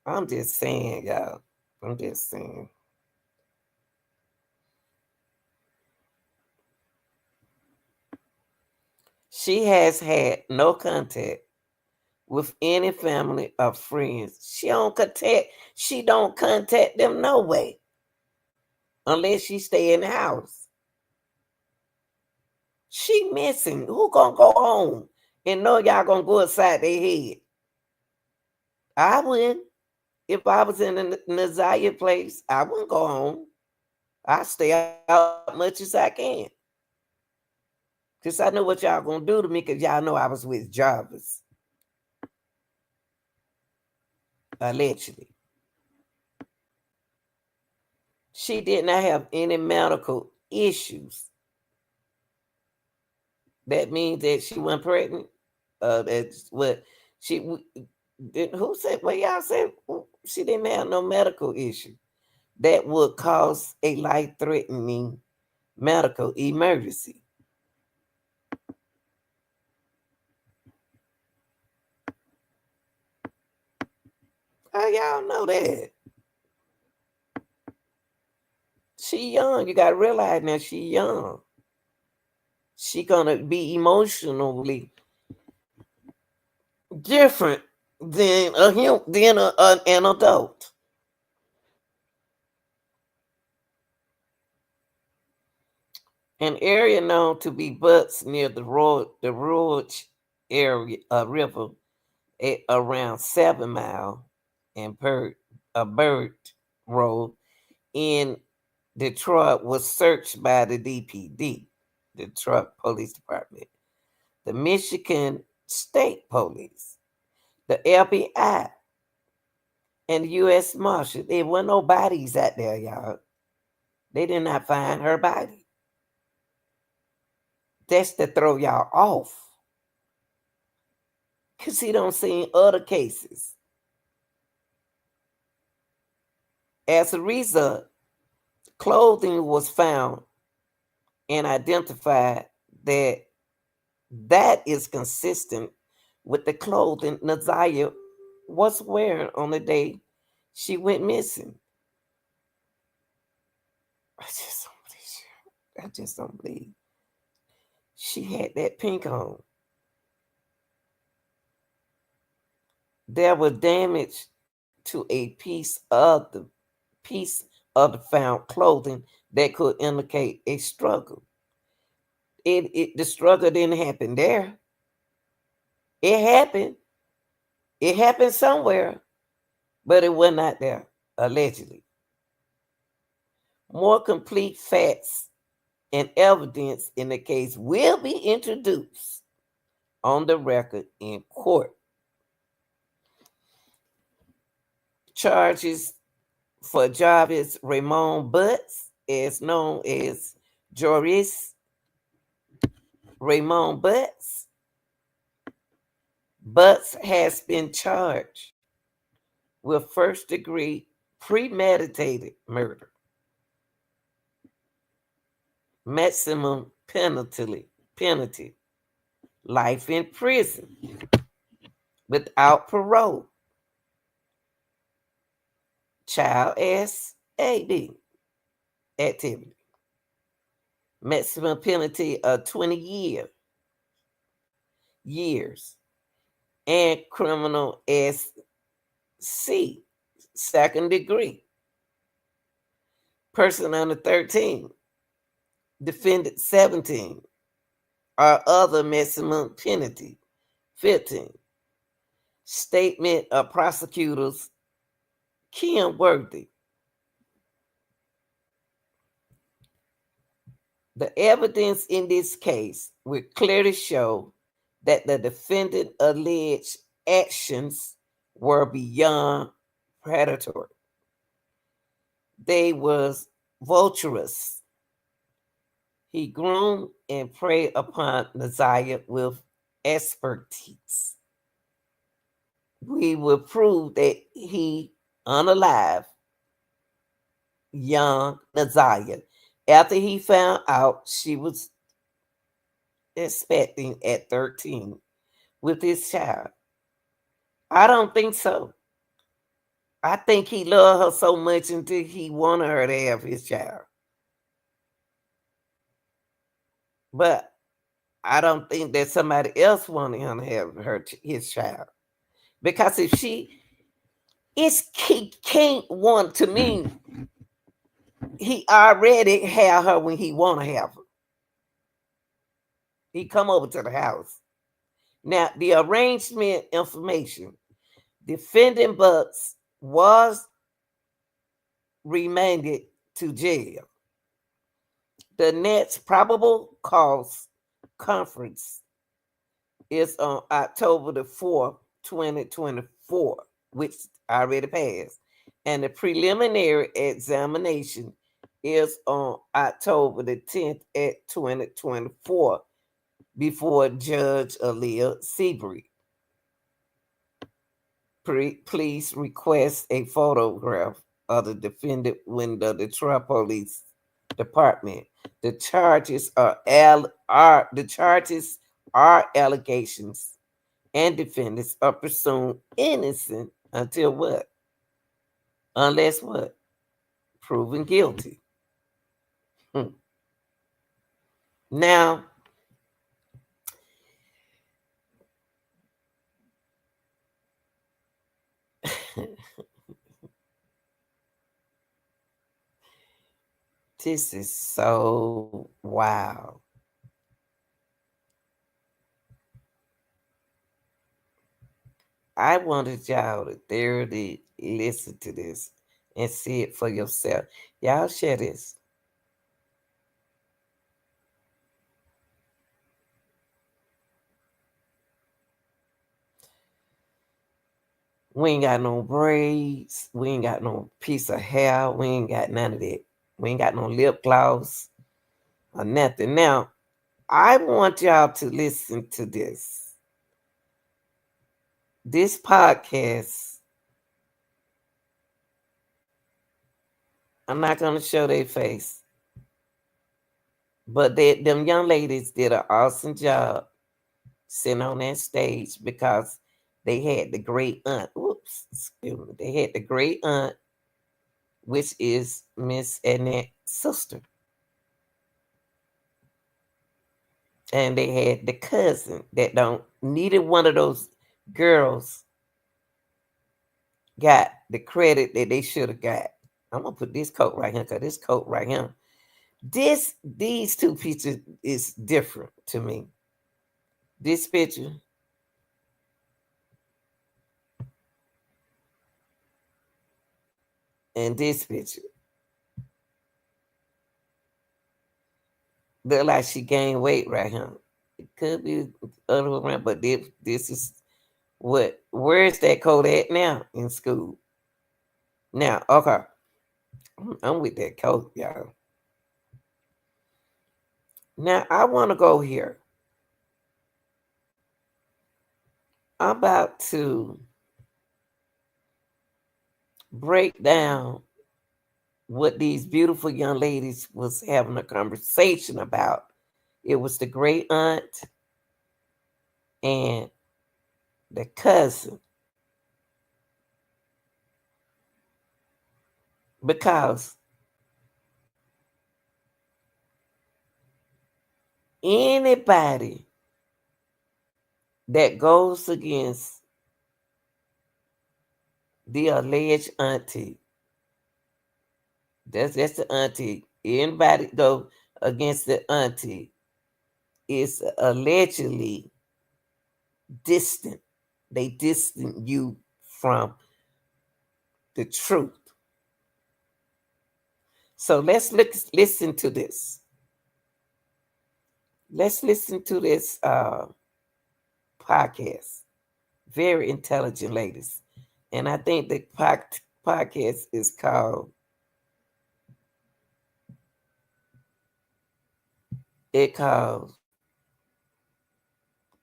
I'm just saying, y'all. I'm just saying. She has had no contact with any family or friends. She don't contact them no way. Unless she stay in the house. She missing. Who gonna go home and know y'all gonna go inside their head? I wouldn't. If I was in a Naziah place, I wouldn't go home. I stay out much as I can. Because I know what y'all gonna do to me because y'all know I was with Jarvis. Allegedly. She did not have any medical issues. That means that she wasn't pregnant. That's what she. Who said? Well, y'all said she didn't have no medical issue that would cause a life-threatening medical emergency. How y'all know that? She young. You gotta realize now she young. She gonna be emotionally different than an adult. An area known to be butts near the Rouge area river at around 7 Mile and Bird Road in Detroit was searched by the DPD, Detroit Police Department, the Michigan State Police, the FBI, and the U.S. Marshal. There were no bodies out there, y'all. They did not find her body. That's to throw y'all off. Because he don't see other cases. As a result, clothing was found and identified that is consistent with the clothing Naziah was wearing on the day she went missing. I just don't believe she had that pink on. There was damage to a piece of the found clothing that could indicate a struggle. The struggle didn't happen there. It happened. It happened somewhere, but it was not there, allegedly. More complete facts and evidence in the case will be introduced on the record in court. Charges for Jarvis Raymond Butts, as known as Joris Raymond Butts. Butts has been charged with first-degree premeditated murder. Maximum penalty, life in prison without parole. Child SAD activity. Maximum penalty of 20 years. And criminal SC, second degree. Person under 13. Defendant 17. Or other maximum penalty 15. Statement of prosecutors Kim Worthy. The evidence in this case will clearly show that the defendant alleged actions were beyond predatory. They was vulturous. He groomed and preyed upon Naziah with expertise. We will prove that he unalive young Naziah after he found out she was expecting at 13 with his child. I don't think so. I think he loved her so much until he wanted her to have his child. But I don't think that somebody else wanted him to have his child. Because if he can't want to me, he already had her when he want to have her. He come over to the house. Now, the arrangement information, defendant Butts was remanded to jail. The next probable cause conference is on October the 4th, 2024, which already passed. And the preliminary examination is on October the 10th at 2024 before Judge Aaliyah Seabury. Please request a photograph of the defendant when the Detroit Police Department. The charges are allegations, and defendants are presumed innocent until what? Unless what? Proven guilty. Now, this is so wow. I wanted y'all to thoroughly listen to this and see it for yourself. Y'all share this. We ain't got no braids. We ain't got no piece of hair. We ain't got none of that. We ain't got no lip gloss or nothing. Now, I want y'all to listen to this. This podcast, I'm not going to show their face, but them young ladies did an awesome job sitting on that stage because they had the great aunt. Oops, excuse me. They had the great aunt, which is Miss Annette's sister. And they had the cousin that neither one of those girls got the credit that they should have got. I'm gonna put this coat right here because this coat right here. These two pictures is different to me. This picture and this picture. Look like she gained weight right here. It could be other way around, but this is where's that coat at now in school? Now, okay. I'm with that coat, y'all. Now I want to go here. I'm about to break down what these beautiful young ladies was having a conversation about. It was the great aunt and the cousin. Because anybody that goes against the alleged auntie, that's the auntie. Anybody go against the auntie is allegedly distant. They distant you from the truth. So let's listen to this. Let's listen to this podcast. Very intelligent ladies. And I think the podcast is called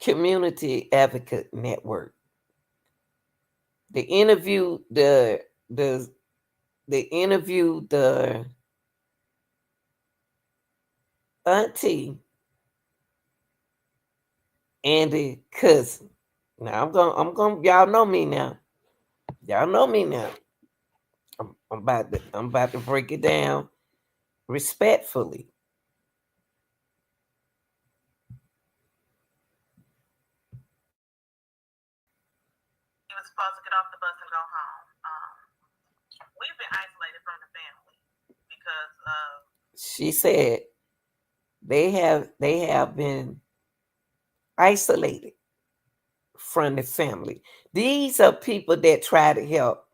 Community Advocate Network. They interviewed the auntie and the cousin. Now I'm going y'all know me now. Y'all know me now. I'm about to break it down respectfully. He was supposed to get off the bus and go home. We've been isolated from the family because she said they have been isolated from the family. These are people that try to help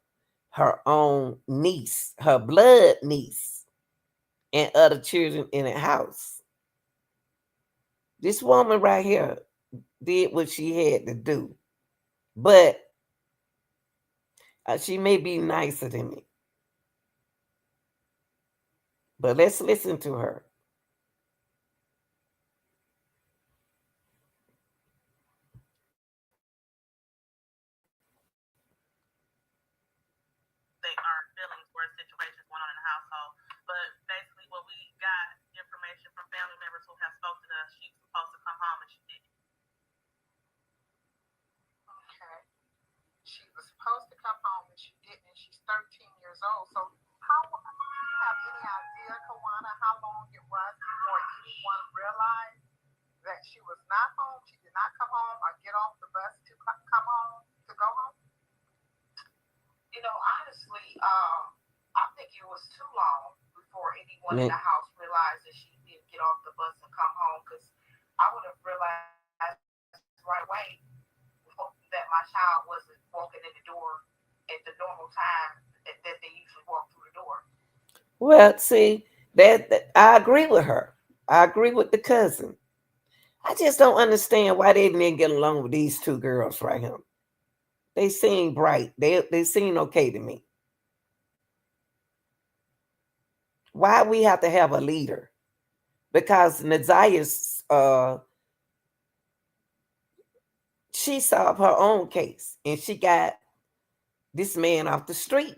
her own niece, her blood niece, and other children in the house. This woman right here did what she had to do, but she may be nicer than me. But let's listen to her. They are feelings or situations going on in the household. But basically, what we got information from family members who have spoken to us, she's supposed to come home and she didn't. Okay. She was supposed to come home and she didn't, and she's 13 years old. So, how do you have any idea, Kawana, how long it was before anyone realized that she was not home? She did not come home or get off the bus to come home, to go home? Honestly, I think it was too long before anyone in the house realized that she did get off the bus and come home. Because I would have realized right away that my child wasn't walking in the door at the normal time that they usually walk through the door. Well, see, that I agree with her. I agree with the cousin. I just don't understand why they didn't get along with these two girls right here. They seem bright. They seem okay to me. Why we have to have a leader? Because Nazia's she solved her own case and she got this man off the street.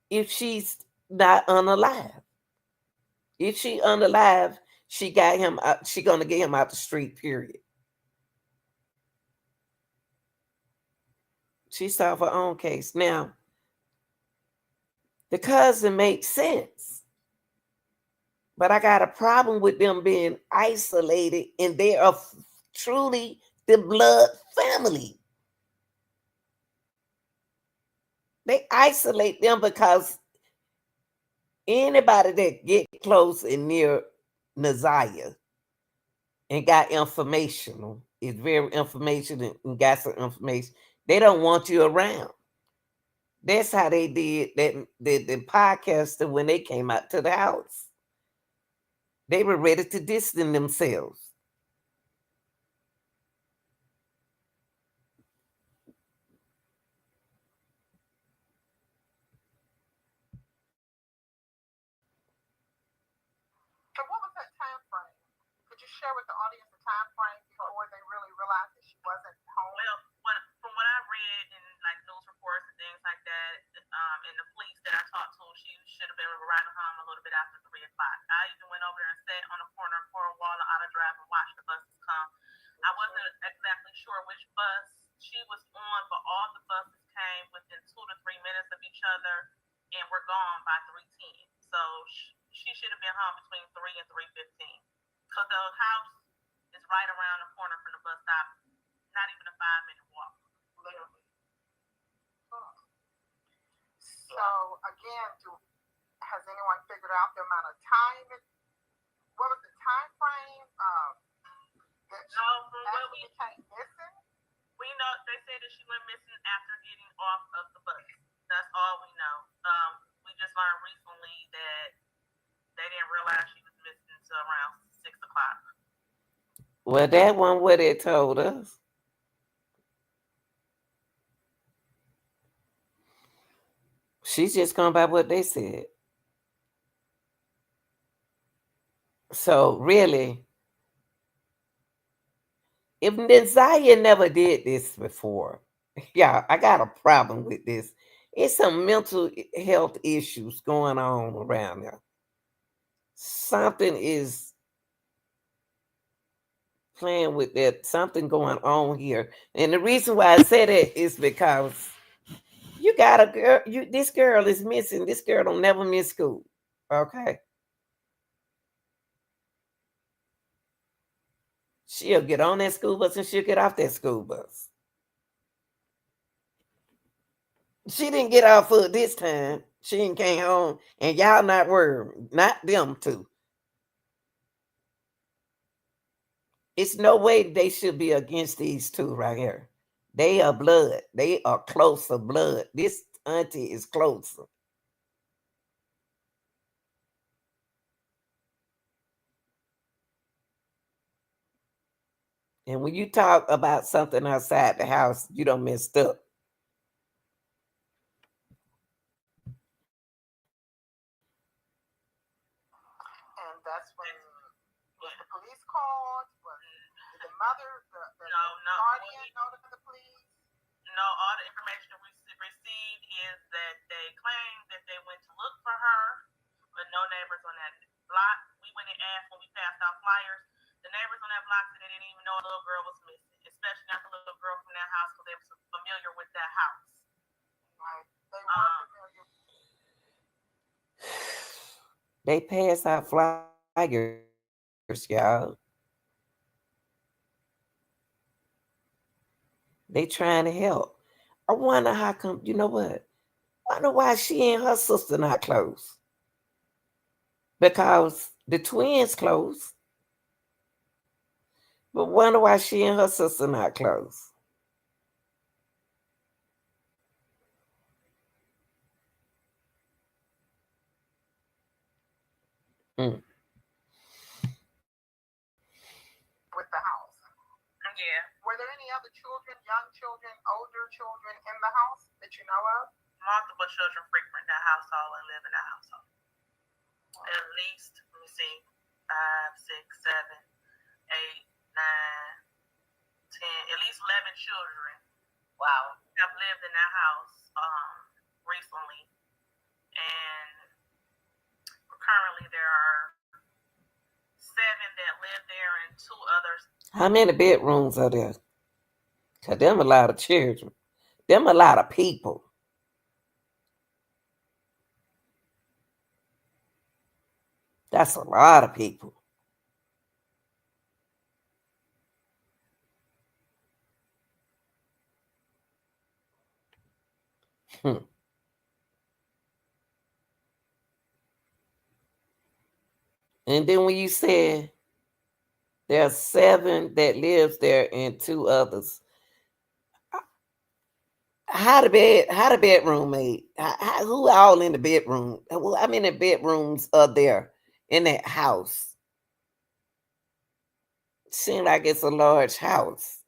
If she's not unalive, if she unalive, she got him out, she gonna get him out the street, period. She solved her own case. Now, the cousin makes sense. But I got a problem with them being isolated and they are truly the blood family. They isolate them because anybody that get close and near Naziah and got informational, is very information and got some information, they don't want you around. That's how they did that the podcaster when they came out to the house. They were ready to distance themselves. So, what was that time frame? Could you share with the audience the time frame before they really realized that she wasn't home? Well, from what I read in like news reports and things like that, and the police that I talked to, she should have been arriving home a little bit after 3 o'clock. I even went over there and sat on the corner for a while out of drive and watched the buses come. I wasn't exactly sure which bus she was on, but all the buses came within 2 to 3 minutes of each other and were gone by 3:10. So she should have been home between 3 and 3:15. Because the house is right around the corner from the bus stop, not even a 5 minute walk, literally. So, again, has anyone figured out the amount of time? What was the time frame that she became missing? We know they said that she went missing after getting off of the bus. That's all we know. We just learned recently that they didn't realize she was missing until around 6 o'clock. Well, that one what they told us. She's just going by what they said. So really, if Desire never did this before, yeah, I got a problem with this. It's some mental health issues going on around here. Something is playing with that, something going on here. And the reason why I said it is because you got a girl, this girl is missing. This girl don't never miss school. Okay. She'll get on that school bus and she'll get off that school bus. She didn't get off foot this time. She ain't came home, and y'all not worried. Not them two. It's no way they should be against these two right here. They are blood. They are closer blood. This auntie is closer. And when you talk about something outside the house, you don't messed up. that's when was the police called? Did the mother, the guardian notify the police? No, all the information we received is that they claimed that they went to look for her, but no neighbors on that block. We went and asked when we passed out flyers. The neighbors on that block said they didn't even know a little girl was missing, especially not the little girl from that house because they were familiar with that house. Right. They were familiar. They pass out flyers, y'all. They trying to help. I wonder how come, you know what? I wonder why she and her sister not close. Because the twins close. But wonder why she and her sister not close. Mm. With the house. Yeah. Were there any other children, young children, older children in the house that you know of? Multiple children frequent that household and live in that household. At least, let me see, 5, 6, 7, 8, 9, 10, at least 11 children. Wow. Have lived in that house recently. And currently there are 7 that live there and 2 others. How many bedrooms are there? Because them a lot of children. Them a lot of people. That's a lot of people. And then when you said there are 7 that lives there and 2 others, how the bedroom made? Who all in the bedroom? How many bedrooms are there in that house? Seems like it's a large house.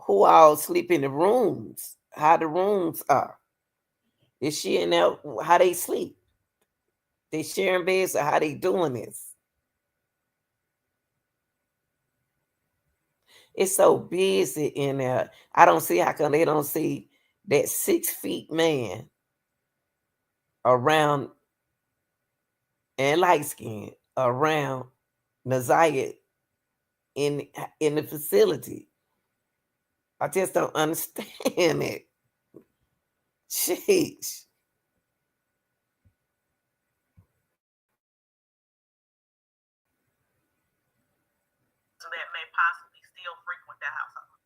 Who all sleep in the rooms? How the rooms are? Is she in there? How they sleep? They sharing beds or how they doing this? It's so busy in there. I don't see how come they don't see that 6 feet man around and light skin around Naziah in the facility. I just don't understand it. Jeez. That may possibly still frequent that household.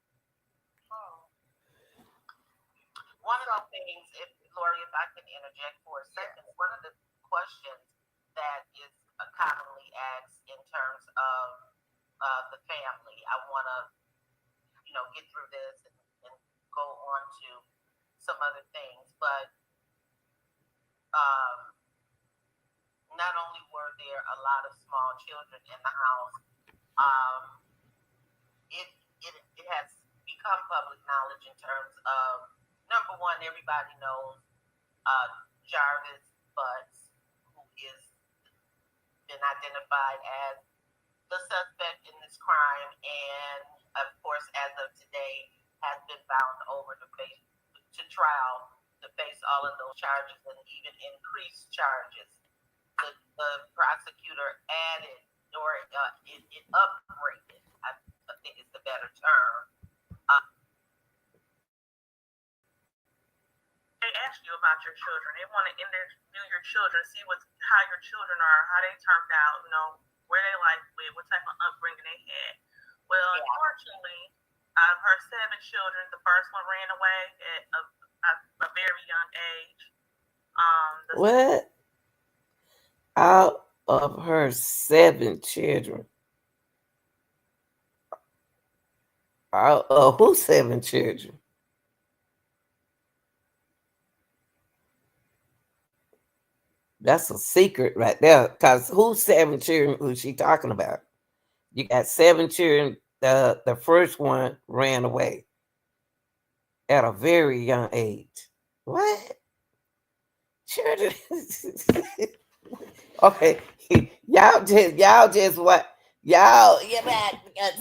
One of the things, Lori, if I can interject for a second, one of the questions that is commonly asked in terms of the family, I want to, get through this and go on to some other things, but not only were there a lot of small children in the house, it has become public knowledge in terms of, number one, everybody knows Jarvis Butts, who is been identified as the suspect in this crime, and of course, as of today, has been bound over to trial to face all of those charges and even increased charges. The prosecutor added, or it upgraded, I think is the better term. They ask you about your children. They want to interview your children, see how your children are, how they turned out, where they life with, what type of upbringing they had. Well, unfortunately, out of her 7 children, the first one ran away at a very young age. What? Out of her 7 children. Out of who's 7 children? That's a secret right there. Because who's 7 children? Who's she talking about? You got 7 children. The first one ran away at a very young age. What? Children. Okay. y'all just what y'all yeah,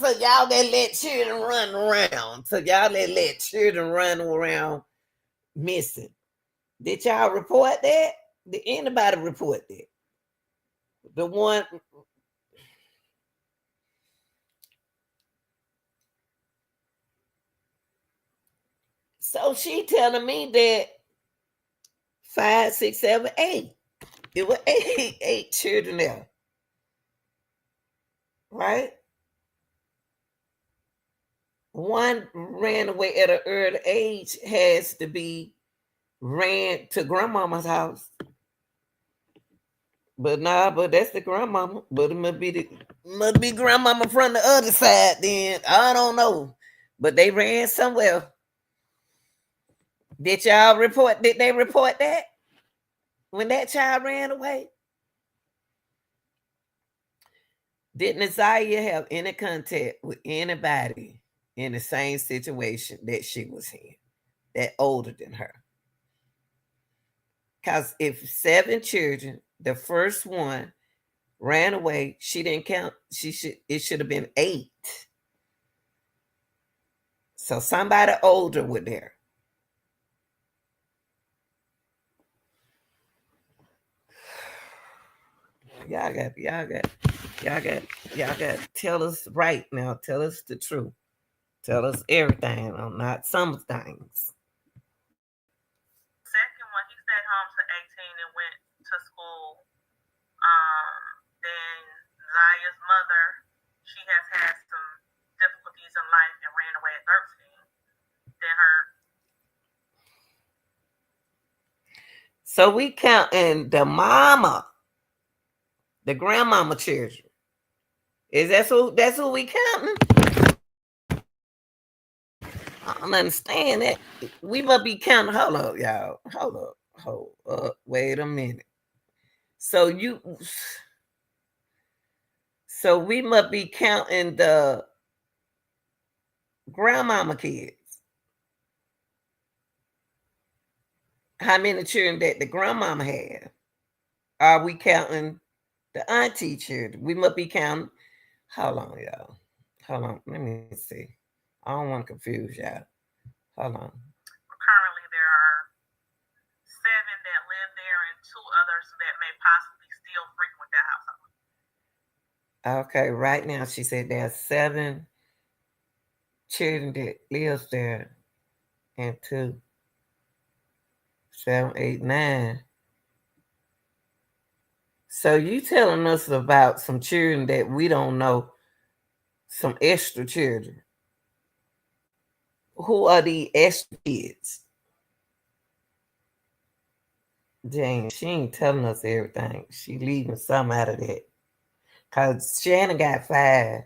so y'all that let children run around. So y'all that let children run around missing. Did y'all report that? Did anybody report that? The one. So she telling me that 5, 6, 7, 8. It was eight children there, right? One ran away at an early age, has to be ran to grandmama's house. But nah, but that's the grandmama. But it must be grandmama from the other side then. I don't know. But they ran somewhere. Did they report that? When that child ran away? Did Nazaria have any contact with anybody in the same situation that she was in, that older than her? Because if 7 children, the first one ran away, she didn't count. It should have been 8. So somebody older was there. Y'all got tell us right now. Tell us the truth. Tell us everything, not some things. Second one, he stayed home to 18 and went to school. Then Zaya's mother, she has had some difficulties in life and ran away at 13. Then her. So we counting the mama, the grandmama children. That's who we counting? I don't understand that. We must be counting. Hold up, y'all. Hold up. Wait a minute. So we must be counting the grandmama kids. How many children that the grandmama had? Are we counting the auntie children? We must be counting. Hold on, y'all. Hold on. Let me see. I don't want to confuse y'all. Hold on. Currently, there are 7 that live there and 2 others that may possibly still frequent that household. Okay, right now she said there are 7 children that lives there, and 2, 7, 8, 9. So you telling us about some children that we don't know, some extra children. Who are the extra kids? Jane, she ain't telling us everything. She leaving some out of that. Because Shannon got 5.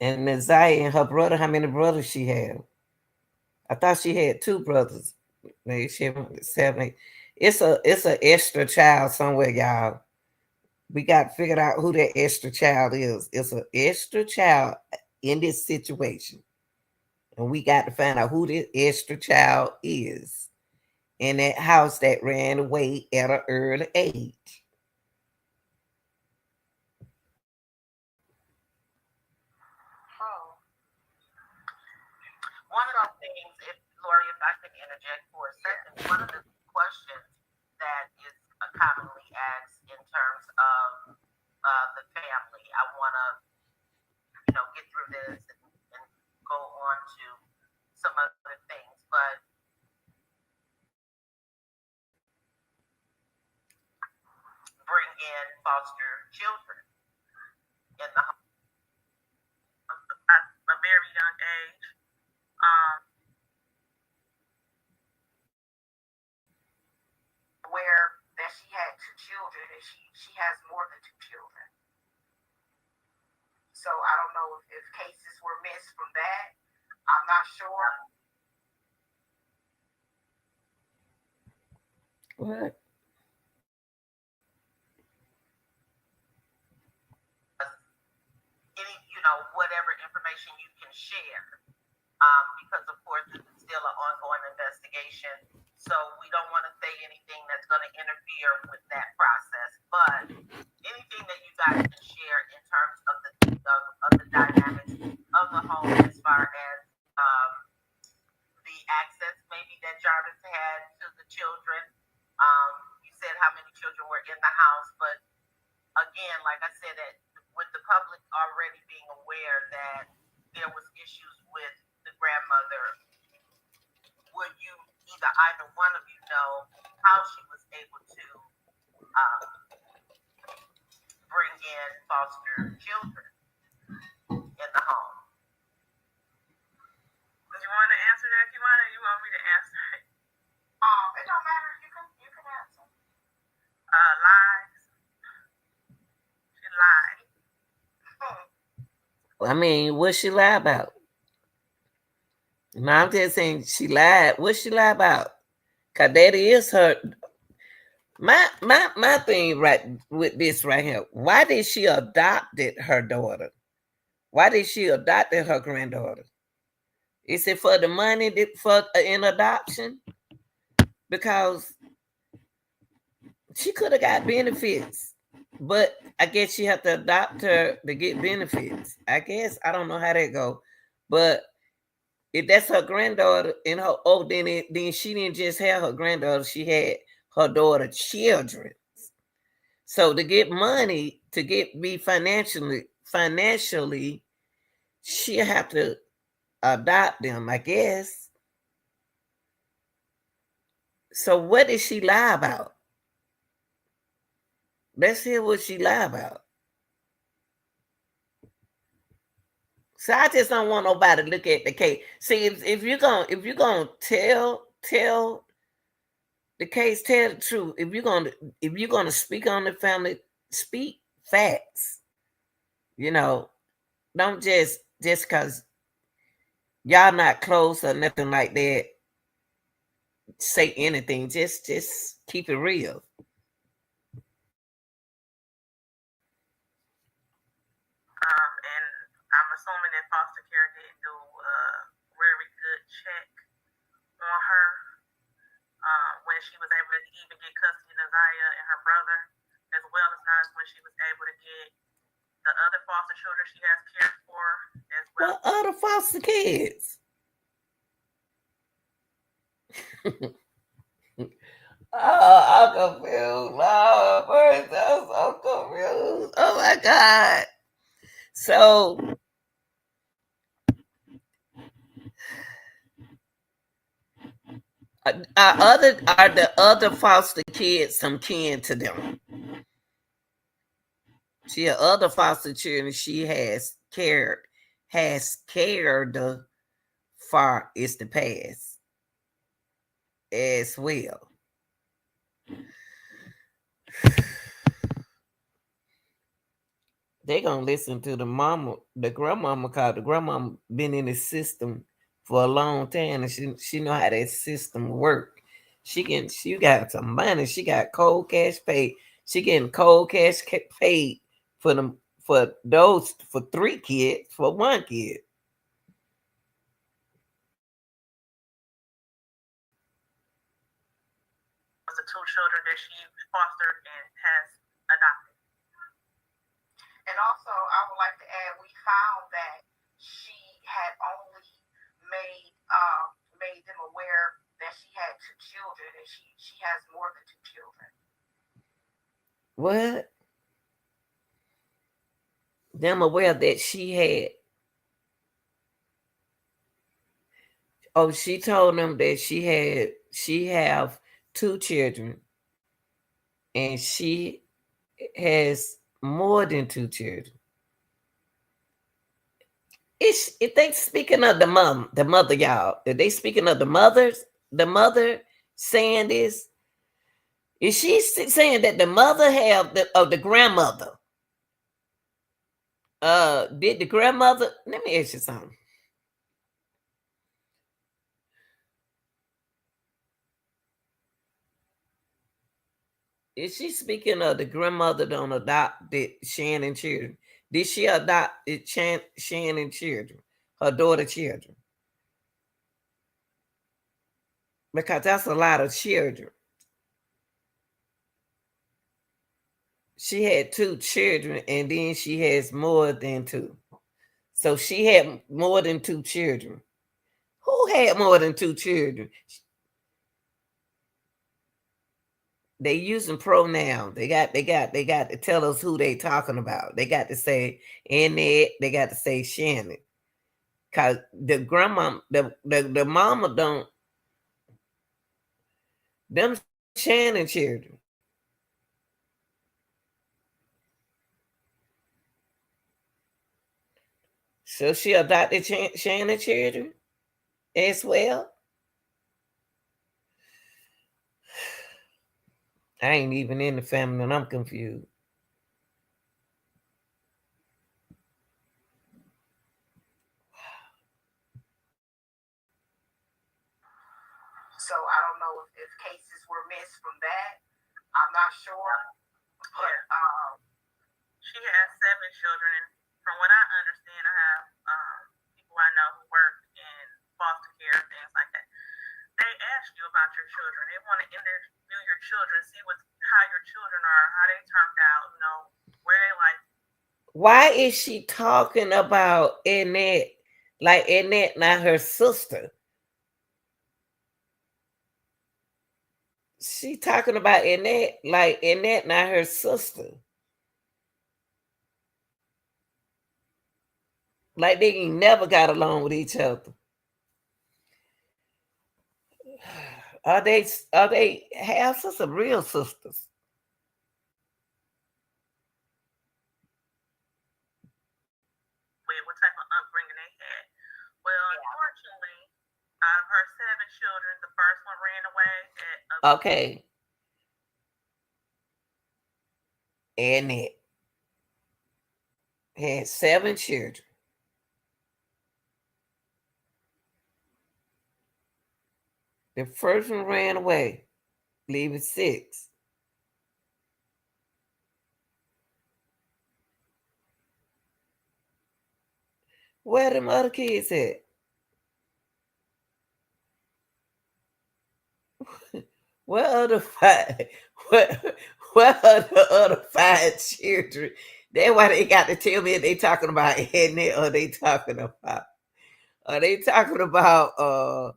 And Naziah and her brother, how many brothers she have? I thought she had 2 brothers. Maybe she had 7, 8. It's a extra child somewhere, y'all. We got to figure out who that extra child is. It's an extra child in this situation. And we got to find out who this extra child is in that house that ran away at an early age. One of those things, Lori, if I could interject for a second, one of the questions that is commonly asked in terms of the family, I want to, get through this and go on to some other things, but bring in foster children in the home At a very young age. Where that she had 2 children and she has more than 2 children. So I don't know if cases were missed from that. I'm not sure. What? Any, whatever information you can share, because of course this is still an ongoing investigation. So we don't want to say anything that's going to interfere with that process. But anything that you guys can share in terms of the dynamics of the home, as far as the access maybe that Jarvis had to the children. You said how many children were in the house, but again, like I said, that with the public already being aware that there was issues with the grandmother, would you either one of you know how she was able to bring in foster children in the home? Do you want to answer that, Kiwana? You want me to answer it? It don't matter. You can answer. Lies. She lied. I mean, what she lie about? No, I'm just saying she lied. What she lie about? Cause that is her. My thing right with this right here. Why did she adopted her daughter? Why did she adopted her granddaughter? Is it for the money for in adoption? Because she could have got benefits, but I guess she had to adopt her to get benefits. I guess I don't know how that go, but if that's her granddaughter and her then she didn't just have her granddaughter, she had her daughter children. So to get money to be financially, she'll have to adopt them, I guess. So what did she lie about? Let's hear what she lie about. So I just don't want nobody to look at the case. See, if you're gonna tell the case, tell the truth. If you're gonna speak on the family, speak facts. You know, don't just because y'all not close or nothing like that, say anything. Just keep it real. And I'm assuming that foster care didn't do a very good check on her when she was able to even get custody of Nazaya and her brother, as well as not when she was able to get the other foster children she has cared for as well. What other foster kids? Oh, I'm confused. Oh, first, I'm so confused. Oh my God. So are the other foster kids some kin to them? She had other foster children she has cared for is the past as well. They gonna listen to the grandmama, cause the grandmama been in the system for a long time, and she know how that system work. She got some money. She got cold cash paid. She getting cold cash paid for them for 3 kids for 1 kid. The 2 children that she fostered and has adopted. And also, I would like to add, we found that she had only made them aware that she had 2 children, and she has more than 2 children. What? Them aware that she had. Oh, she told them that she have 2 children, and she has more than 2 children. If they speaking of the mother, y'all, if they speaking of the mother saying this, is she saying that the mother have the grandmother? Did the grandmother? Let me ask you something. Is she speaking of the grandmother don't adopt Shannon children? Did she adopt Shannon children, her daughter children? because that's a lot of children. She had 2 children, and then she has more than 2. So she had more than 2 children. Who had more than 2 children? They using pronouns. They got to tell us who they talking about. They got to say Annette. They got to say Shannon. Cause the grandma, the mama don't. Them Shannon children. So she adopted Shannon children as well. I ain't even in the family, and I'm confused. So I don't know if cases were missed from that. I'm not sure. But she has 7 children, and from what I understand, I have people I know who work in foster care and things like that. They ask you about your children. They want to interview your children, see how your children are, how they turned out, where they like. Why is she talking about Annette? Like Annette not her sister. She talking about Annette like Annette not her sister. Like they ain't never got along with each other. Are they half sisters, real sisters? What type of upbringing they had? Well, unfortunately, out of her 7 children, the first one ran away at okay. Annette had 7 children. The first one ran away, leaving 6. Where them other kids at? Where are the 5? Where are the other 5 children? That's why they got to tell me if they talking about Annette or they talking about. Are they talking about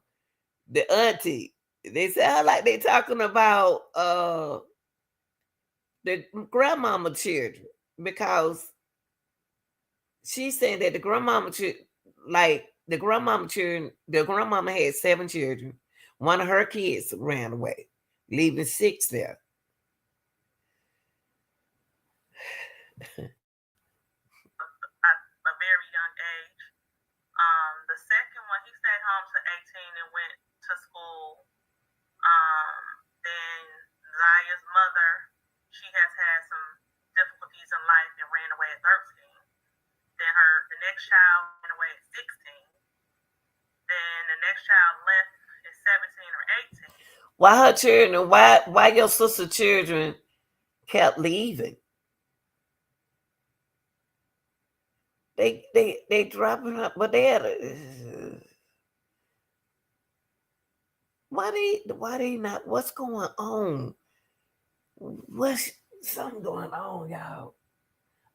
the auntie? They sound like they talking about the grandmama children, because she's saying that the grandmama children, the grandmama had 7 children. One of her kids ran away, leaving 6 there. a very young age. The second one, he stayed home to 18 and went to school. Then Zaya's mother, she has had some difficulties in life and ran away at 13. Then the next child ran away at 16. Then the next child left at 17 or 18. Why her children? Why your sister children kept leaving? They dropping up, but they had why they not? What's going on? What's something going on, y'all?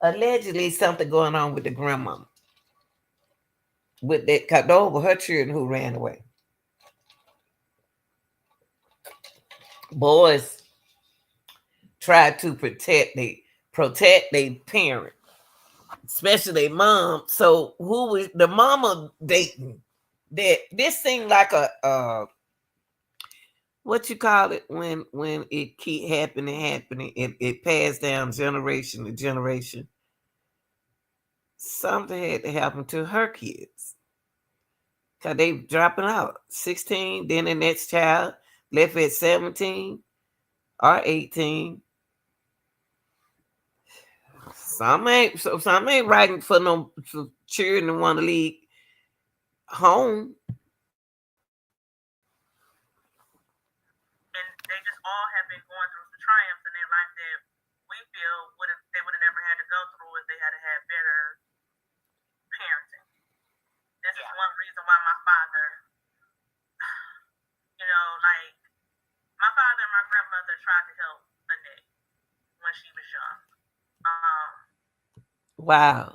Allegedly, something going on with the grandmama. With that, cause those were her children who ran away. Boys tried to protect their parent, especially their mom. So who was the mama dating? That this thing like a what you call it when it keep happening, it passed down generation to generation. Something had to happen to her kids, cause they dropping out 16. Then the next child left at 17 or 18. Some ain't writing for no for children to want to leave home. And they just all have been going through some triumphs in their life that we feel they would have never had to go through if they had to have better parenting. This is one reason why my father, like grandmother tried to help Annette when she was young. Wow.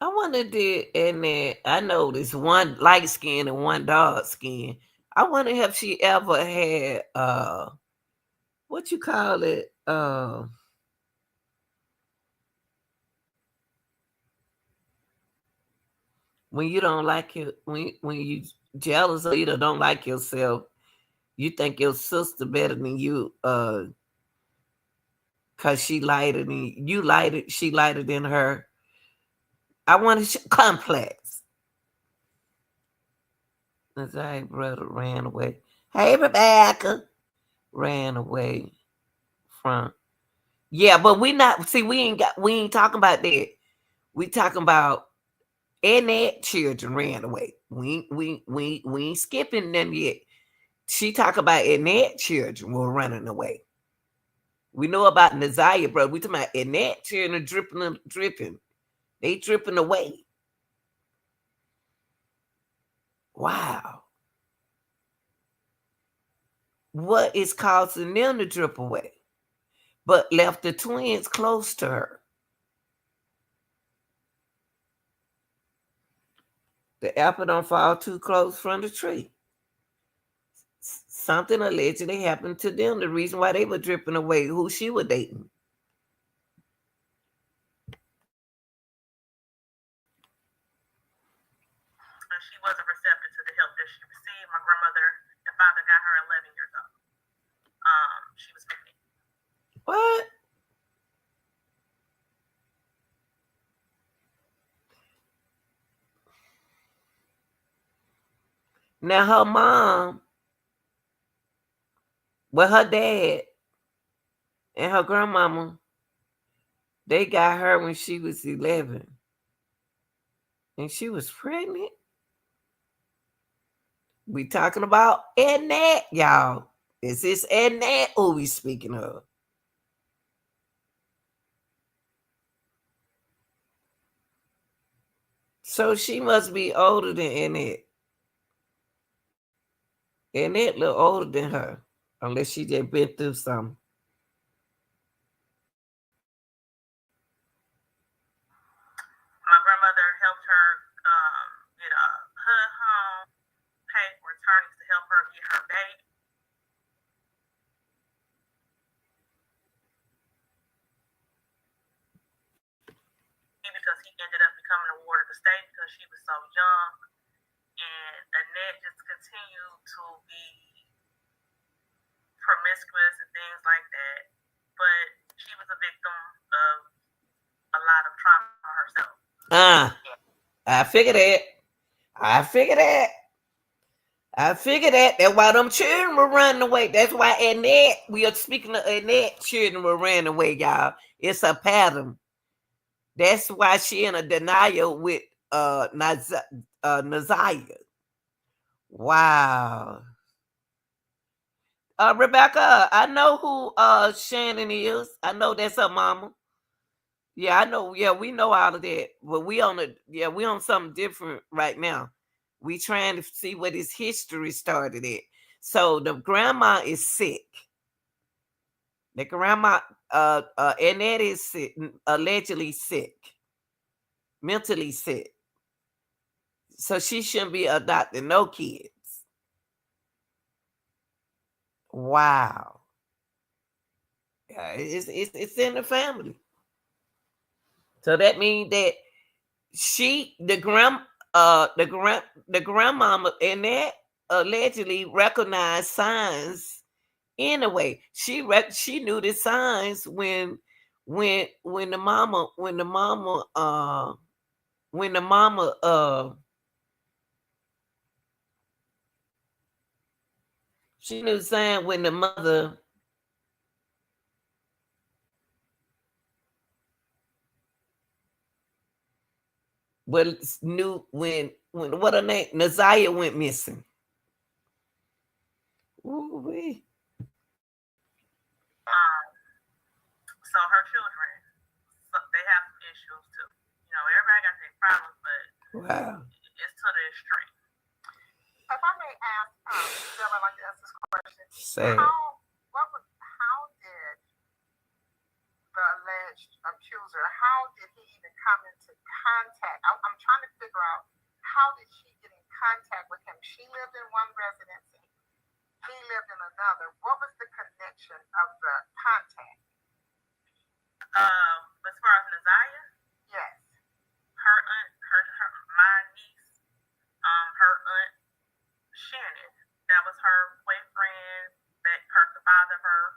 I wonder did and then I know this one light skin and one dark skin. I wonder if she ever had what you call it? When you don't like it when you jealous or you don't like yourself, you think your sister better than you, cause she lighter than you lighter, she lighter than her. I want to complex. Hey, brother ran away. Hey, Rebecca ran away from. Yeah, but we not see. We ain't talking about that. We talking about Annette children ran away. We ain't skipping them yet. She talk about Annette children were running away. We know about Naziah, bro. We talking about Annette children dripping. They dripping away. Wow. What is causing them to drip away? But left the twins close to her. The apple don't fall too close from the tree. Something allegedly happened to them. The reason why they were dripping away, who she was dating. She wasn't receptive to the help that she received. My grandmother and father got her 11 years old. She was 15. What? Now her mom, well, her dad and her grandmama, they got her when she was 11. And she was pregnant. We talking about Annette, y'all. Is this Annette who we speaking of? So she must be older than Annette. Annette look older than her. Unless she just been through something. My grandmother helped her get a hood home, pay for attorneys to help her get her baby. Because he ended up becoming a ward of the state because she was so young. And Annette just continued to be promiscuous and things like that. But she was a victim of a lot of trauma herself. I figured that. I figured that. I figured that. That's why them children were running away. That's why Annette, we are speaking of Annette, children were running away, y'all. It's a pattern. That's why she in a denial with Naziah. Wow. Rebecca, I know who Shannon is. I know that's her mama. Yeah, I know. Yeah, we know all of that. But we on something different right now. We trying to see what his history started at. So the grandma is sick. The grandma Annette is sick, allegedly sick, mentally sick. So she shouldn't be adopting no kids. Wow. Yeah, it's in the family. So that means that she the grandmama and that allegedly recognized signs anyway. She knew the signs when the mama she knew the sign when the mother well knew when what her name Naziah went missing. Ooh-wee. So her children, they have some issues too. You know, everybody got their problems, but Wow. it's to the extreme. If I may me ask, Bill, I'd like to ask this question. Sad. How did the alleged accuser, how did he even come into contact? I'm trying to figure out, how did she get in contact with him? She lived in one residence, he lived in another. What was the connection of the contact? As far as Naziah? Yes. Her aunt, my niece, her aunt Shannon, that was her boyfriend, the father of her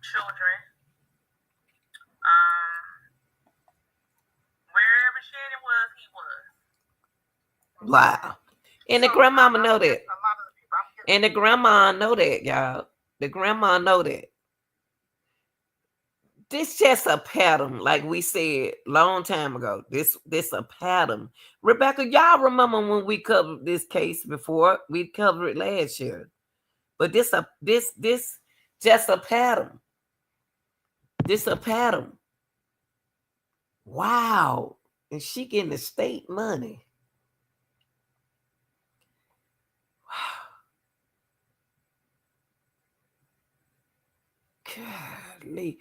children. Wherever Shannon was, he was. Wow. And the grandmama know that. And the grandma know that, y'all. The grandma know that. This just a pattern, like we said long time ago. This a pattern. Rebecca, y'all remember when we covered this case before? We covered it last year. But this just a pattern. This a pattern. Wow. And she getting the state money. Golly.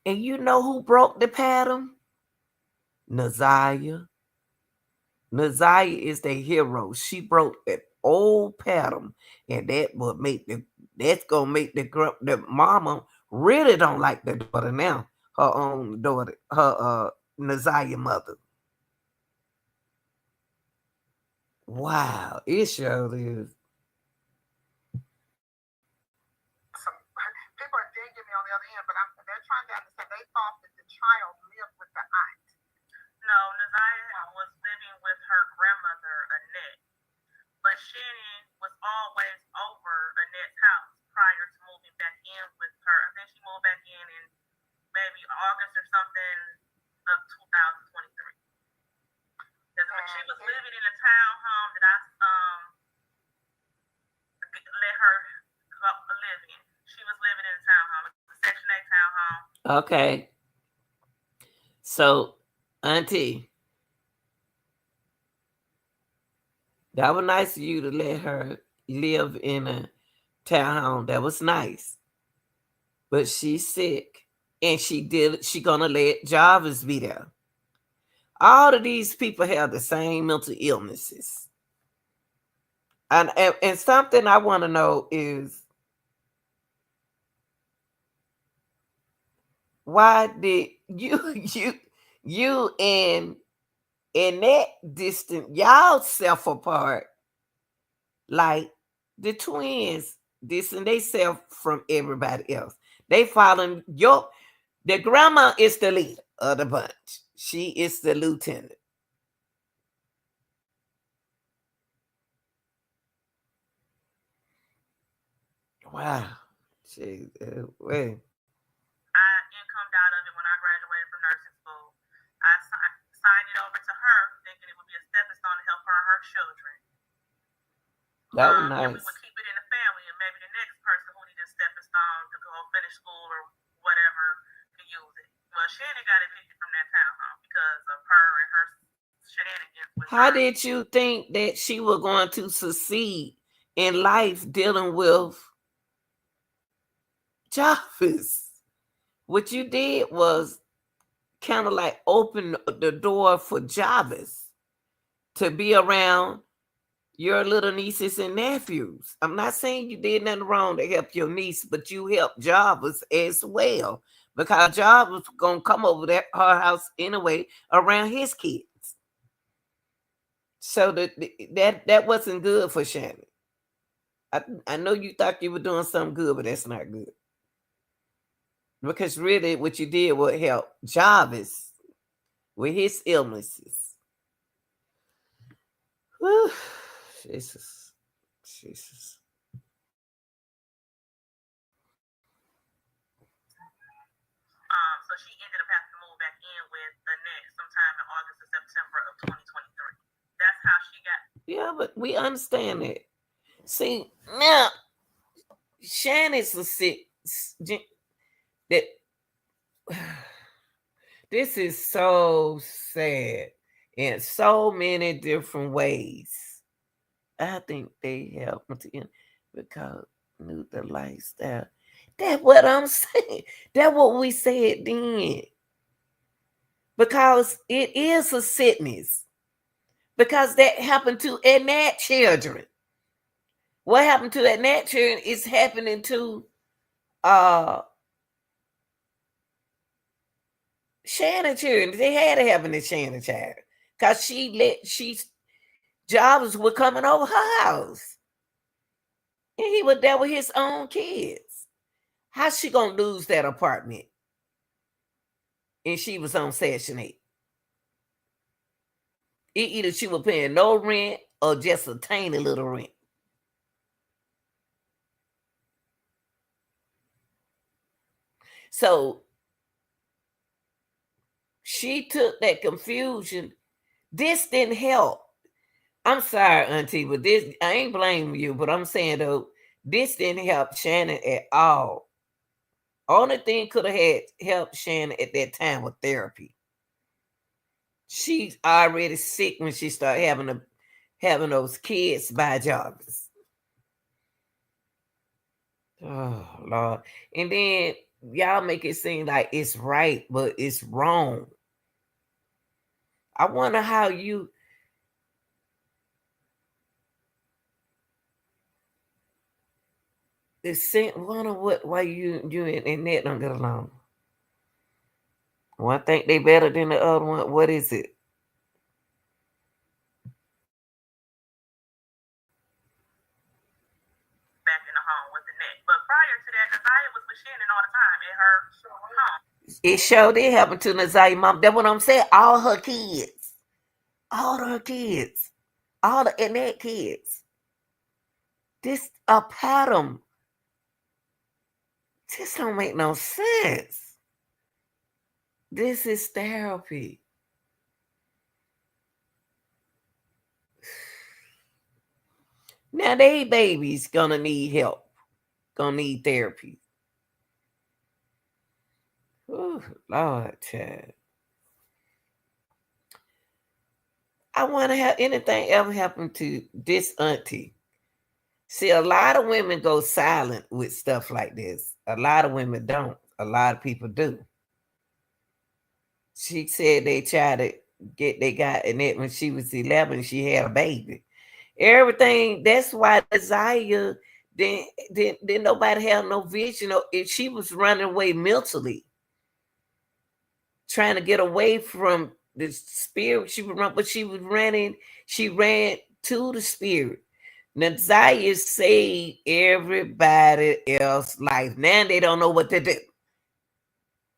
And you know who broke the pattern? Naziah. Naziah is the hero. She broke that old pattern, and that's gonna make the mama really don't like the daughter now. Her own daughter, her Naziah mother. Wow, it sure is. People are digging me on the other end, but they're trying to understand. They thought that the child lived with the aunt. No, Naziah was living with her grandmother, Annette. But Shannon was always over Annette's house prior to moving back in with her. I think she moved back in maybe August or something of 2023. Because she was living in a townhome that I let her live in. She was living in a townhome, a Section 8 townhome. Okay. So, Auntie, that was nice of you to let her live in a townhome. That was nice. But she's sick. And she gonna let Jarvis be there. All of these people have the same mental illnesses. And something I want to know is, why did you and that distant y'all self apart like the twins dissing they self from everybody else? They following the grandma is the leader of the bunch. She is the lieutenant. Wow. She, wait. I incomed out of it when I graduated from nursing school. I signed it over to her, thinking it would be a stepping stone to help her and her children. That was nice. And we would keep it in the family, and maybe the next person who needed a stepping stone to go finish school or whatever could use it. Well, Shannon got evicted from that townhome because of her and her shenanigans. How did you think that she was going to succeed in life dealing with Jarvis? What you did was kind of like open the door for Jarvis to be around your little nieces and nephews. I'm not saying you did nothing wrong to help your niece, but you helped Jarvis as well, because Jarvis was gonna come over to her house anyway around his kids. So that wasn't good for Shannon. I know you thought you were doing something good, but that's not good. Because really what you did was help Jarvis with his illnesses. Whew. Jesus. So she ended up having to move back in with Annette sometime in August or September of 2023. That's how she got. Yeah, but we understand it. See, now Shannon's a sick that this is so sad in so many different ways. I think they helped Martina because knew the lifestyle. That's what I'm saying. That's what we said then. Because it is a sickness. Because that happened to Annette children. What happened to Annette children is happening to Shannon children. They had to happen to Shannon child. Because Jobs were coming over her house. And he was there with his own kids. How's she gonna lose that apartment? And she was on Section 8. Either she was paying no rent or just a tiny little rent. So she took that confusion. This didn't help. I'm sorry, Auntie, but this, I ain't blaming you, but I'm saying though, this didn't help Shannon at all. Only thing could have had helped Shannon at that time was therapy. She's already sick when she started having those kids by Jarvis. Oh Lord. And then y'all make it seem like it's right, but it's wrong. I wonder how you wonder why you and Ned don't get along. One think they better than the other one. What is it? Back in the home with the net. But prior to that, Nasiah was with Shannon all the time in her home. It sure did happen to Nasiah mom. That's what I'm saying. All her kids. All her kids. All the Annette kids. This a pattern. This don't make no sense. This is therapy. Now they babies gonna need help. Gonna need therapy. Oh Lord, child. I wonder how anything ever happened to this auntie. See, a lot of women go silent with stuff like this. A lot of women don't. A lot of people do. She said they tried to they got Annette when she was 11, she had a baby. Everything, that's why Desire didn't nobody have no vision. If she was running away mentally, trying to get away from the spirit she would run, but she ran to the spirit. Desire saved everybody else's life. Now they don't know what to do.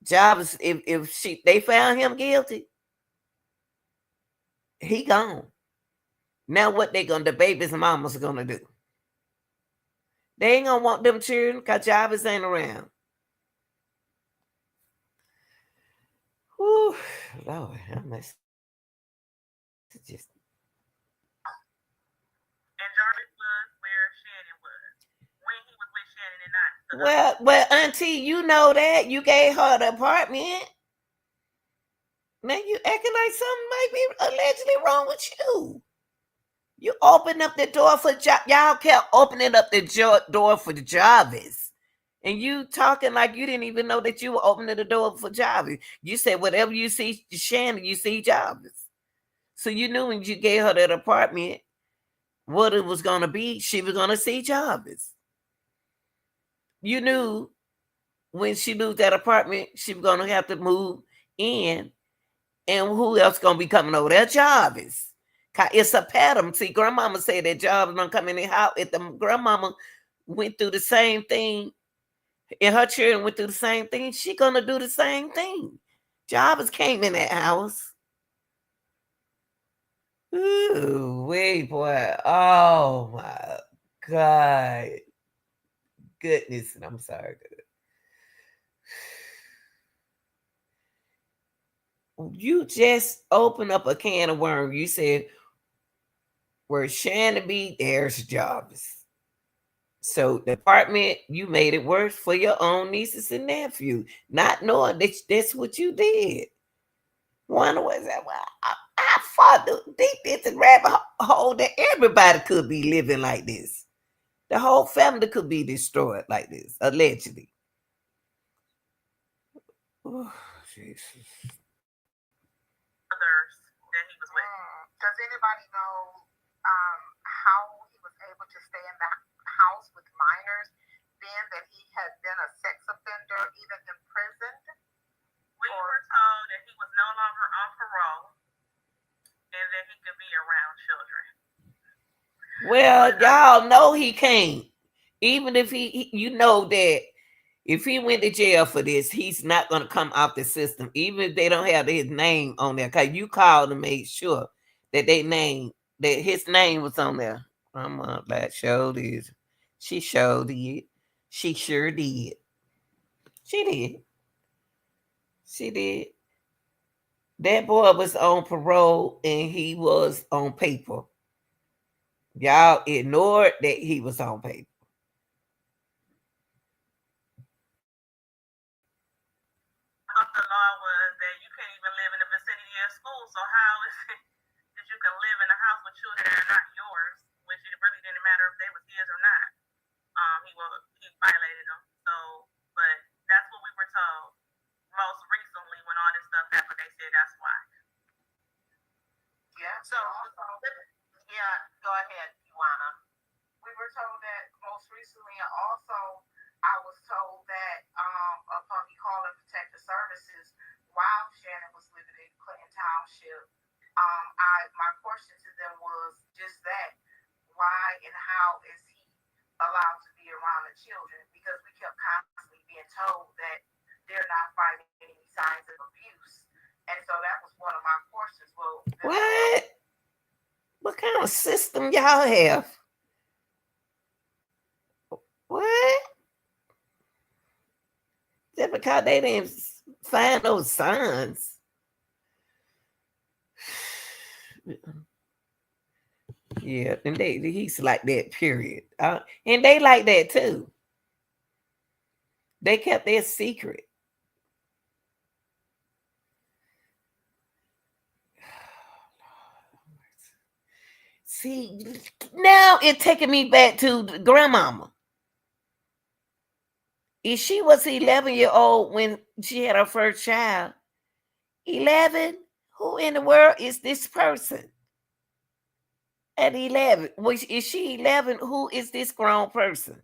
Jarvis, if they found him guilty, he gone. Now what the baby's mamas gonna do? They ain't gonna want them children because Jarvis ain't around. Whew, Lord, how much just. And Jarvis was where Shannon was when he was with Shannon and not. Well, Auntie, you know that you gave her the apartment. Now you acting like something might be allegedly wrong with you. You opened up the door for y'all kept opening up the door for the Jarvis. And you talking like you didn't even know that you were opening the door for Jarvis. You said whatever you see Shannon, you see Jarvis. So you knew when you gave her that apartment, what it was going to be, she was going to see Jarvis. You knew when she moved that apartment, she was going to have to move in. And who else going to be coming over there? Jarvis. It's a pattern. See, grandmama said that Jarvis don't come in the house. If the grandmama went through the same thing, and her children went through the same thing, she going to do the same thing. Jarvis came in that house. Ooh, wait, boy. Oh, my God. Goodness. And I'm sorry. You just opened up a can of worms. You said, where Shannon be, there's Jarvis. So the apartment, you made it worse for your own nieces and nephews, not knowing that that's what you did. Wonder was that? Well, how far deep is the rabbit hole that everybody could be living like this? The whole family could be destroyed like this, allegedly. Oh, Jesus. Others that he was with. Does anybody know how he was able to stay in the house with minors, being that he had been a sex offender, even imprisoned? We were told that he was no longer on parole and that he could be around children. Well, y'all know he can't. Even if you know that if he went to jail for this, he's not going to come out the system. Even if they don't have his name on there, because you called to make sure that his name was on there. I'm that showed is. She showed it. She sure did. She did. She did. That boy was on parole and he was on paper. Y'all ignored that he was on paper. The law was that you can't even live in the vicinity of school. So how is it that you can live in a house with children that are not yours, which it really didn't matter if they was his or not? He violated them. So, but that's what we were told. Most recently, when all this stuff happened, they said that's why. Yeah. So, yeah. Go ahead, Ioana. We were told that most recently, and also I was told that upon me calling Protective Services while Shannon was living in Clinton Township, my question to them was just that: why and how is he allowed to be around the children? Because we kept constantly being told that they're not finding any signs of abuse, and so that was one of my questions. Well, what kind of system y'all have? What? Just because they didn't find those signs. Yeah, and he's like that, period. And they like that too. They kept their secret. See, now it's taking me back to the grandmama. If she was 11-year-old when she had her first child, 11, who in the world is this person? At 11, is she 11? Who is this grown person?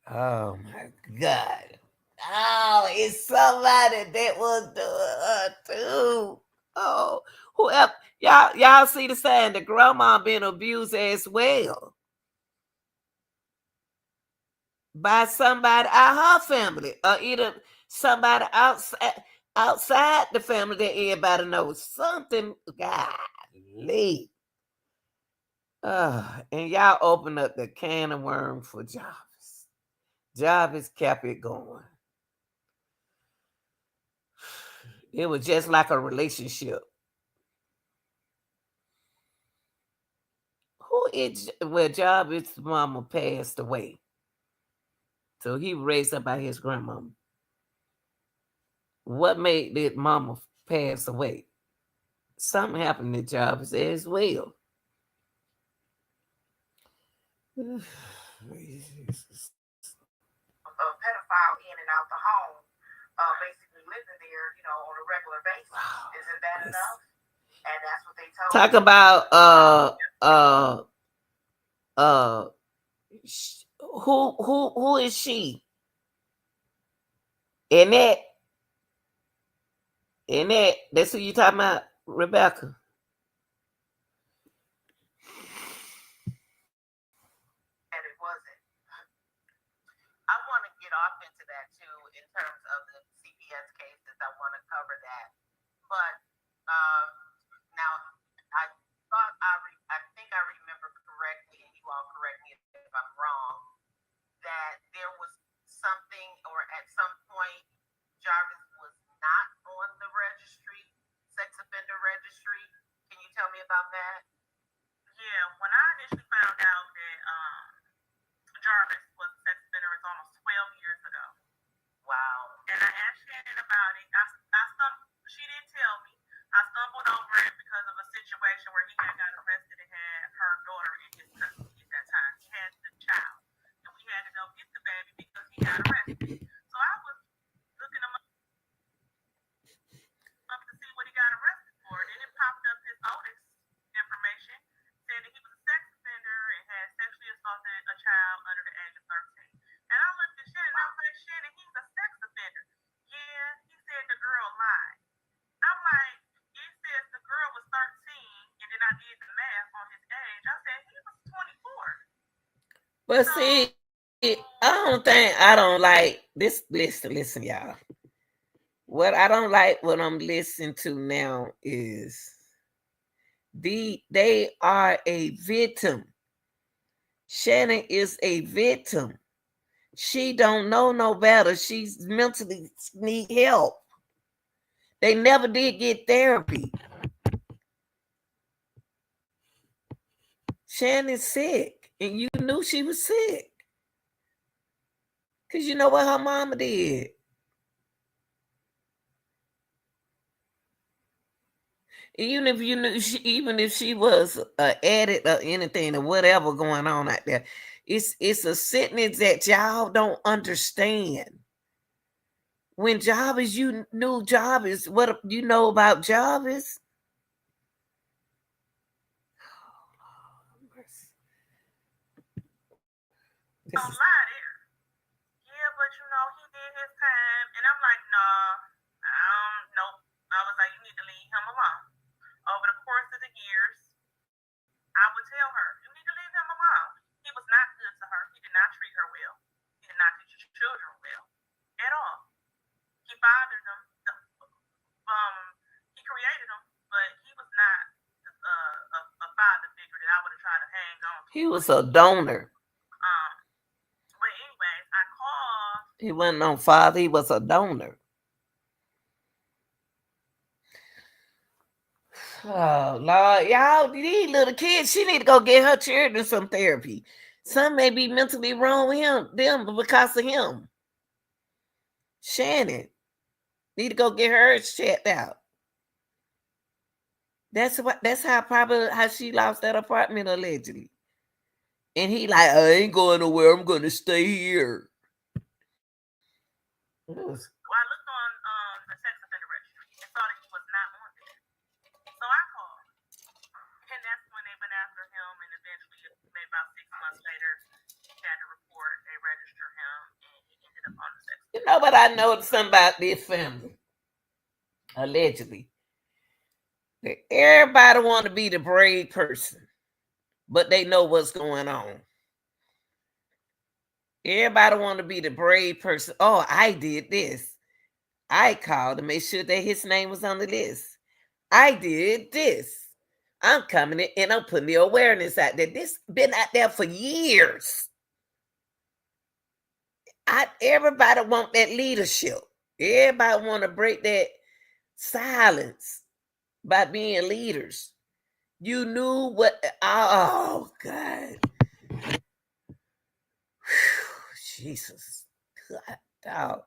Oh my God. Oh, it's somebody that was doing too. Oh, whoever y'all see the sign, the grandma being abused as well by somebody out her family, or either somebody outside the family that everybody knows. Something, golly. And y'all open up the can of worms for Jarvis. Jarvis kept it going. It was just like a relationship. Jarvis' mama passed away. So he raised up by his grandmama. What made that mama pass away? Something happened to Jarvis as well. A pedophile in and out the home, basically living there, on a regular basis. Wow. Isn't that enough? And that's what they told Talk me. about who is she? Annette. That's who you talking about, Rebecca. And it wasn't. I want to get off into that too in terms of the CPS cases. I want to cover that. But now I think I remember correctly, and you all correct me if I'm wrong, that there was something, or at some point, Jarvis was not on the registry, sex offender registry. Can you tell me about that? Yeah, when I initially found out that Jarvis was a sex offender, it's almost 12 years ago. Wow. And I asked Shannon about it. situation where he had got arrested and had her daughter in his custody at that time. He had the child, and we had to go get the baby because he got arrested. So I was looking him up to see what he got arrested for, and then it popped up his oldest information saying that he was a sex offender and had sexually assaulted a child under the age of 13. And I looked at Shannon and I was like, Shannon, he's a sex offender. Yeah, he said the girl lied. I'm like, it says the girl was 13, and then I did the math on his age. I said he was 24. But see, I don't like this. Listen, y'all. What I don't like what I'm listening to now is they are a victim. Shannon is a victim. She don't know no better. She's mentally need help. They never did get therapy. Shannon's sick, and you knew she was sick. Because you know what her mama did. Even if you knew, even if she was an addict or anything or whatever going on out there, it's a sentence that y'all don't understand. When Jarvis, you knew Jarvis, what you know about Jarvis? Don't lie there. Yeah, but you know, he did his time. And I'm like, nah, nope. I was like, you need to leave him alone. Over the course of the years, I would tell her, you need to leave him alone. He was not good to her. He did not treat her well. He did not teach his children well at all. He bothered them. He created them, but he was not a father figure that I would have tried to hang on to. He was a donor. But anyways, I called. He wasn't no father. He was a donor. Oh Lord, y'all, these little kids, she need to go get her children some therapy. Some may be mentally wrong with them because of him. Shannon need to go get hers checked out. That's how she lost that apartment allegedly. And he like, I ain't going nowhere. I'm going to stay here. Well, I looked on the sex offender registry and saw that he was not on there. So I called. And that's when they went after him, and eventually, maybe about 6 months later, he had to report, they register him, and he ended up on the sex offender. You know what I know something about this family? Allegedly. That everybody want to be the brave person, but they know what's going on. Everybody want to be the brave person. Oh, I did this. I called to make sure that his name was on the list. I did this. I'm coming in and I'm putting the awareness out there. This been out there for years. Everybody want that leadership. Everybody want to break that silence by being leaders. You knew what? Oh God, Jesus, God.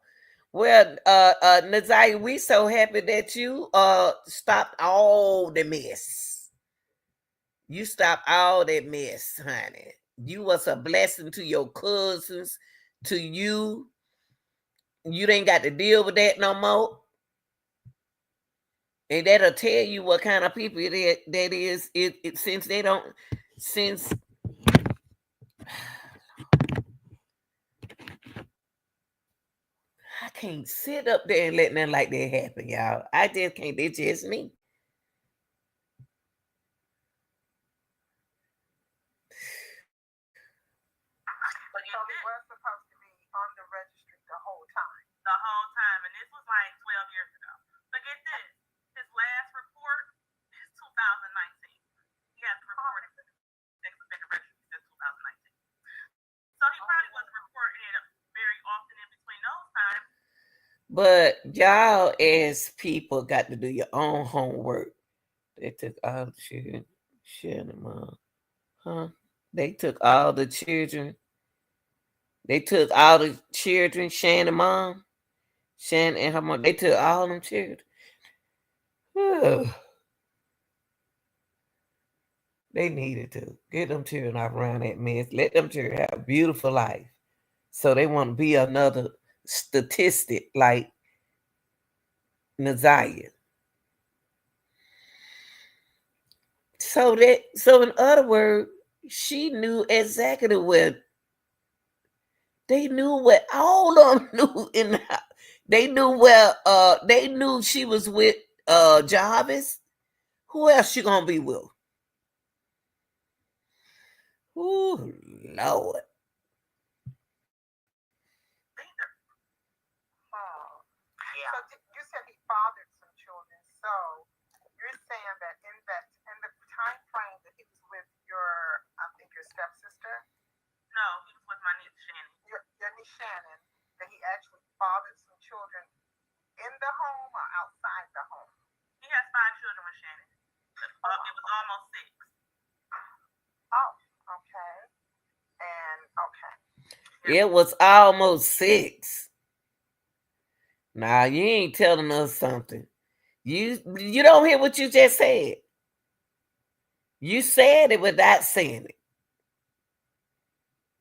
Well, Nazaria, we so happy that you stopped all the mess. You stopped all that mess, honey. You was a blessing to your cousins, to you. You ain't got to deal with that no more. And that'll tell you what kind of people that is. Since they don't, since I can't sit up there and let nothing like that happen, y'all. I just can't. It's just me. But so he was supposed to be on the registry the whole time. The whole time, and this was like 12 years ago. But get this, his last report is 2019. He hasn't reported the sex offender registry since 2019. So he probably wasn't reporting it very often in between those times. But y'all as people got to do your own homework. They took all the children, Shannon mom. Huh? They took all the children. They took all the children, Shannon mom, Shannon and her mom. They took all them children. They needed to get them children off around that mess. Let them children have a beautiful life. So they want to be another statistic like Naziah. So in other words, she knew exactly where they knew what all of them knew in the house. They knew where they knew she was with Jarvis. Who else she gonna be with? Ooh, Lord. Yeah. So you said he fathered some children. So you're saying that in the time frame that he was with your, I think your stepsister. No, he was with my niece Shannon. Your niece Shannon. That he actually fathered some children in the home or outside the home. He has 5 children with Shannon. It was almost 6. Oh, okay. And okay. It was almost 6. Nah, you ain't telling us something. You don't hear what you just said. You said it without saying it.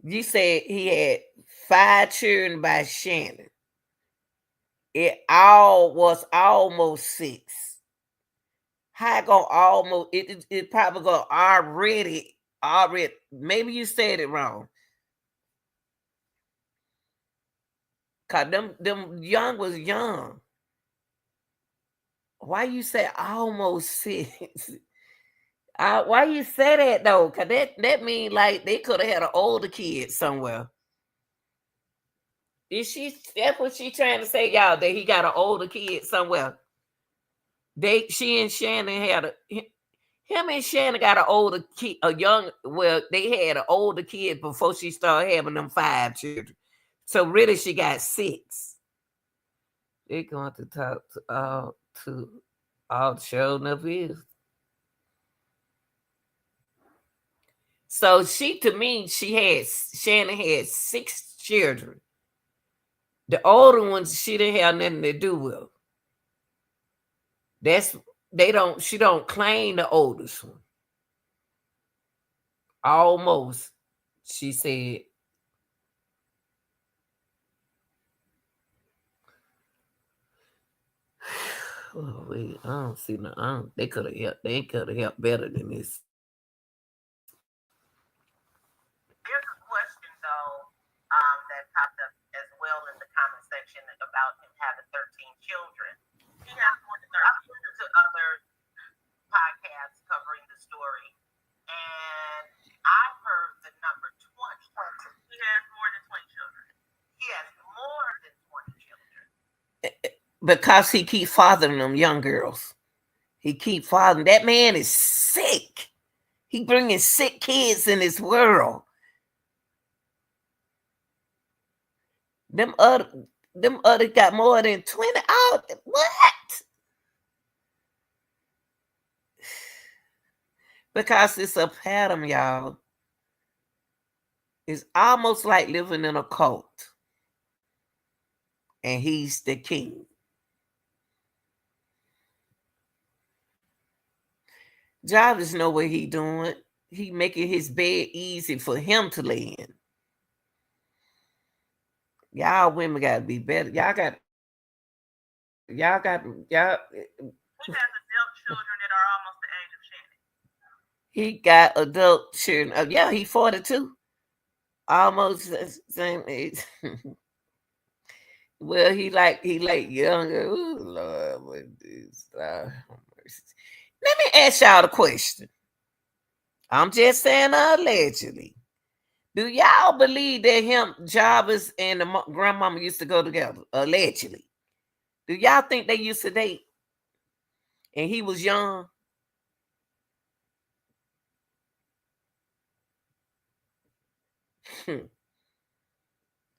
You said he had 5 children by Shannon. It all was almost 6. How gonna almost it probably gonna already maybe you said it wrong. Cause them young was young. Why you say almost 6? Why you say that though? Cause that mean like they could have had an older kid somewhere. That's what she trying to say, y'all, that he got an older kid somewhere. She and Shannon had him and Shannon got an older kid, they had an older kid before she started having them 5 children. So really she got 6. They're going to talk to all the showing up is. So Shannon had 6 children. The older ones she didn't have nothing to do with. She don't claim the oldest one. Almost, she said. Oh, wait, I don't see no. They could have helped. They could have helped better than this. There's a question though that popped up as well in the comment section about him having 13 children. He has more than 13. I've listened to other podcasts covering the story, and I've heard the number 20. He has more than 20 children. He has more than 20 children. Because he keep fathering them young girls. He keep fathering. That man is sick. He bringing sick kids in this world. Them other got more than 20 out. What? Because it's a pattern, y'all. It's almost like living in a cult. And he's the king. Jarvis know what he doing. He making his bed easy for him to lay in. Y'all women gotta be better. Y'all He has adult children that are almost the age of Shannon. He got adult children. Yeah, he 42. Almost the same age. Well, he like younger. Ooh, Lord, what is that? Let me ask y'all a question. I'm just saying allegedly. Do y'all believe that Jarvis and the grandmama used to go together? Allegedly. Do y'all think they used to date? And he was young?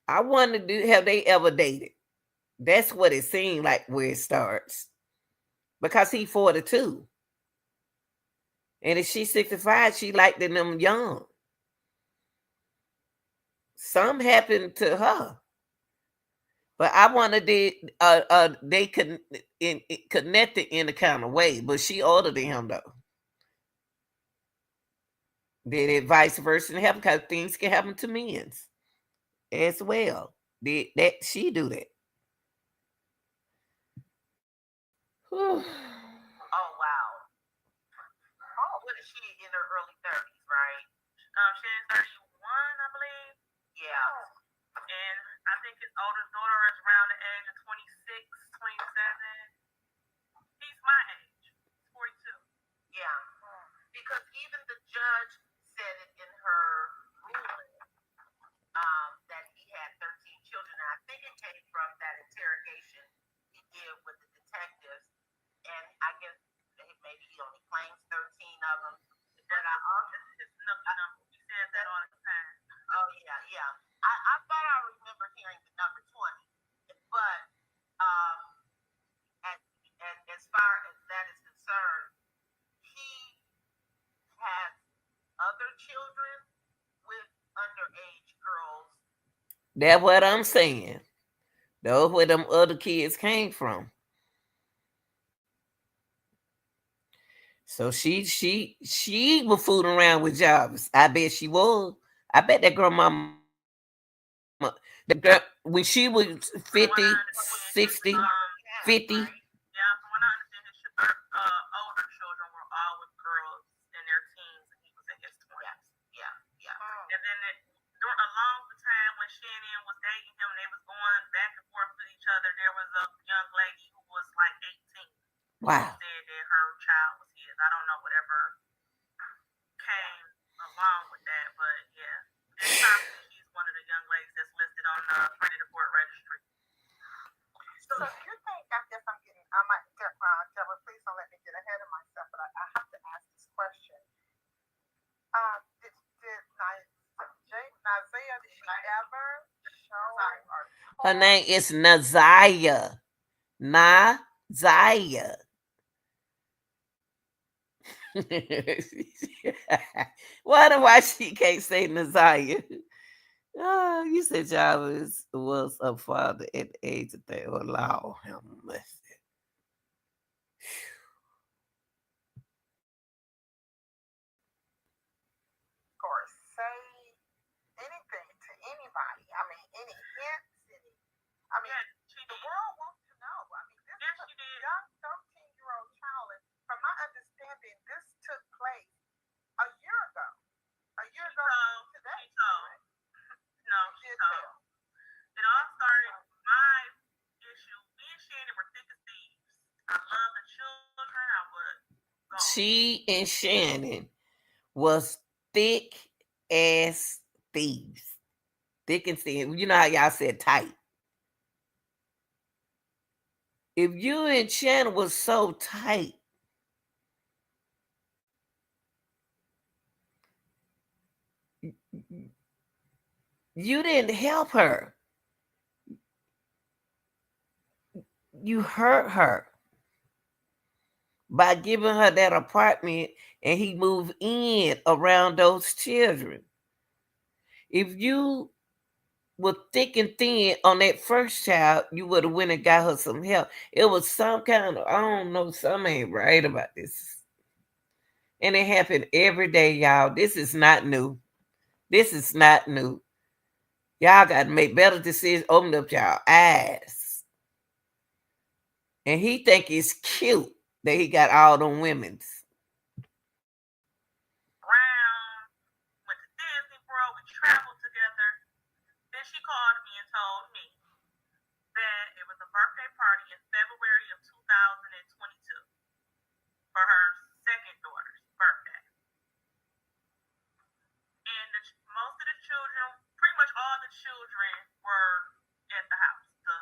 I wonder, have they ever dated? That's what it seemed like where it starts. Because he 42. And if she's 65, she liked them young. Some happened to her. But I wonder they connected in a kind of way. But she older than him though. Did it vice versa and happen because things can happen to men's as well. Did that she do that? Oh wow. What is she in her early 30s, right? She's 31, I believe. Yeah. And I think his oldest daughter is around the age of 26, 27. He's my age, 42. Yeah. Because even the judge said it in her ruling that he had 13 children. And I think it came from that interrogation he did with the detectives. And I guess maybe he only claims 13 of them. But I also, he says that all the time. Oh, yeah. I thought I remember hearing the number 20. But as far as that is concerned, he has other children with underage girls. That's what I'm saying. Those where them other kids came from. So she was fooling around with Jarvis. I bet she was. I bet that girl mama, the girl when she was 50, 60, 50. Yeah, from what I understand, his older children were all with girls in their teens, and he was in his 20s. Yeah. And then along the time when Shannon was dating him, they was going back and forth with each other. There was a young lady who was like 18. Wow. Who said that her child was his. I don't know whatever came along with that, but yeah, this time she's one of the young ladies that's listed on the Ready to Court registry. So do you think, I guess I might, Deborah, please don't let me get ahead of myself, but I have to ask this question. Did Nazia, did she ever show her name is Nazaya. Nazaya. Why she can't say Nazaya? Oh, you said Jarvis was a father at the age of 30. Oh, Lord have mercy. or say anything to anybody? I mean, any hints, the world wants to know. I mean, this is a young 13-year-old child, and from my understanding, this took place a year ago. A year ago today. No, she told. It all started, my issue, me and Shannon were thick as thieves. I love the children. I would go. She and Shannon was thick as thieves. Thick and thin. You know how y'all said tight. If you and Shannon was so tight, you didn't help her. You hurt her by giving her that apartment and he moved in around those children. If you were thick and thin on that first child, you would have went and got her some help. It was some kind of, I don't know, something ain't right about this. And it happened every day, y'all. This is not new. This is not new. Y'all got to make better decisions. Open up y'all eyes. And he think it's cute that he got all them women's. Brown, went to Disney World, we traveled together. Then she called me and told me that it was a birthday party in February of 2022 for her second daughter's birthday. And most of the children, pretty much all the children were at the house, the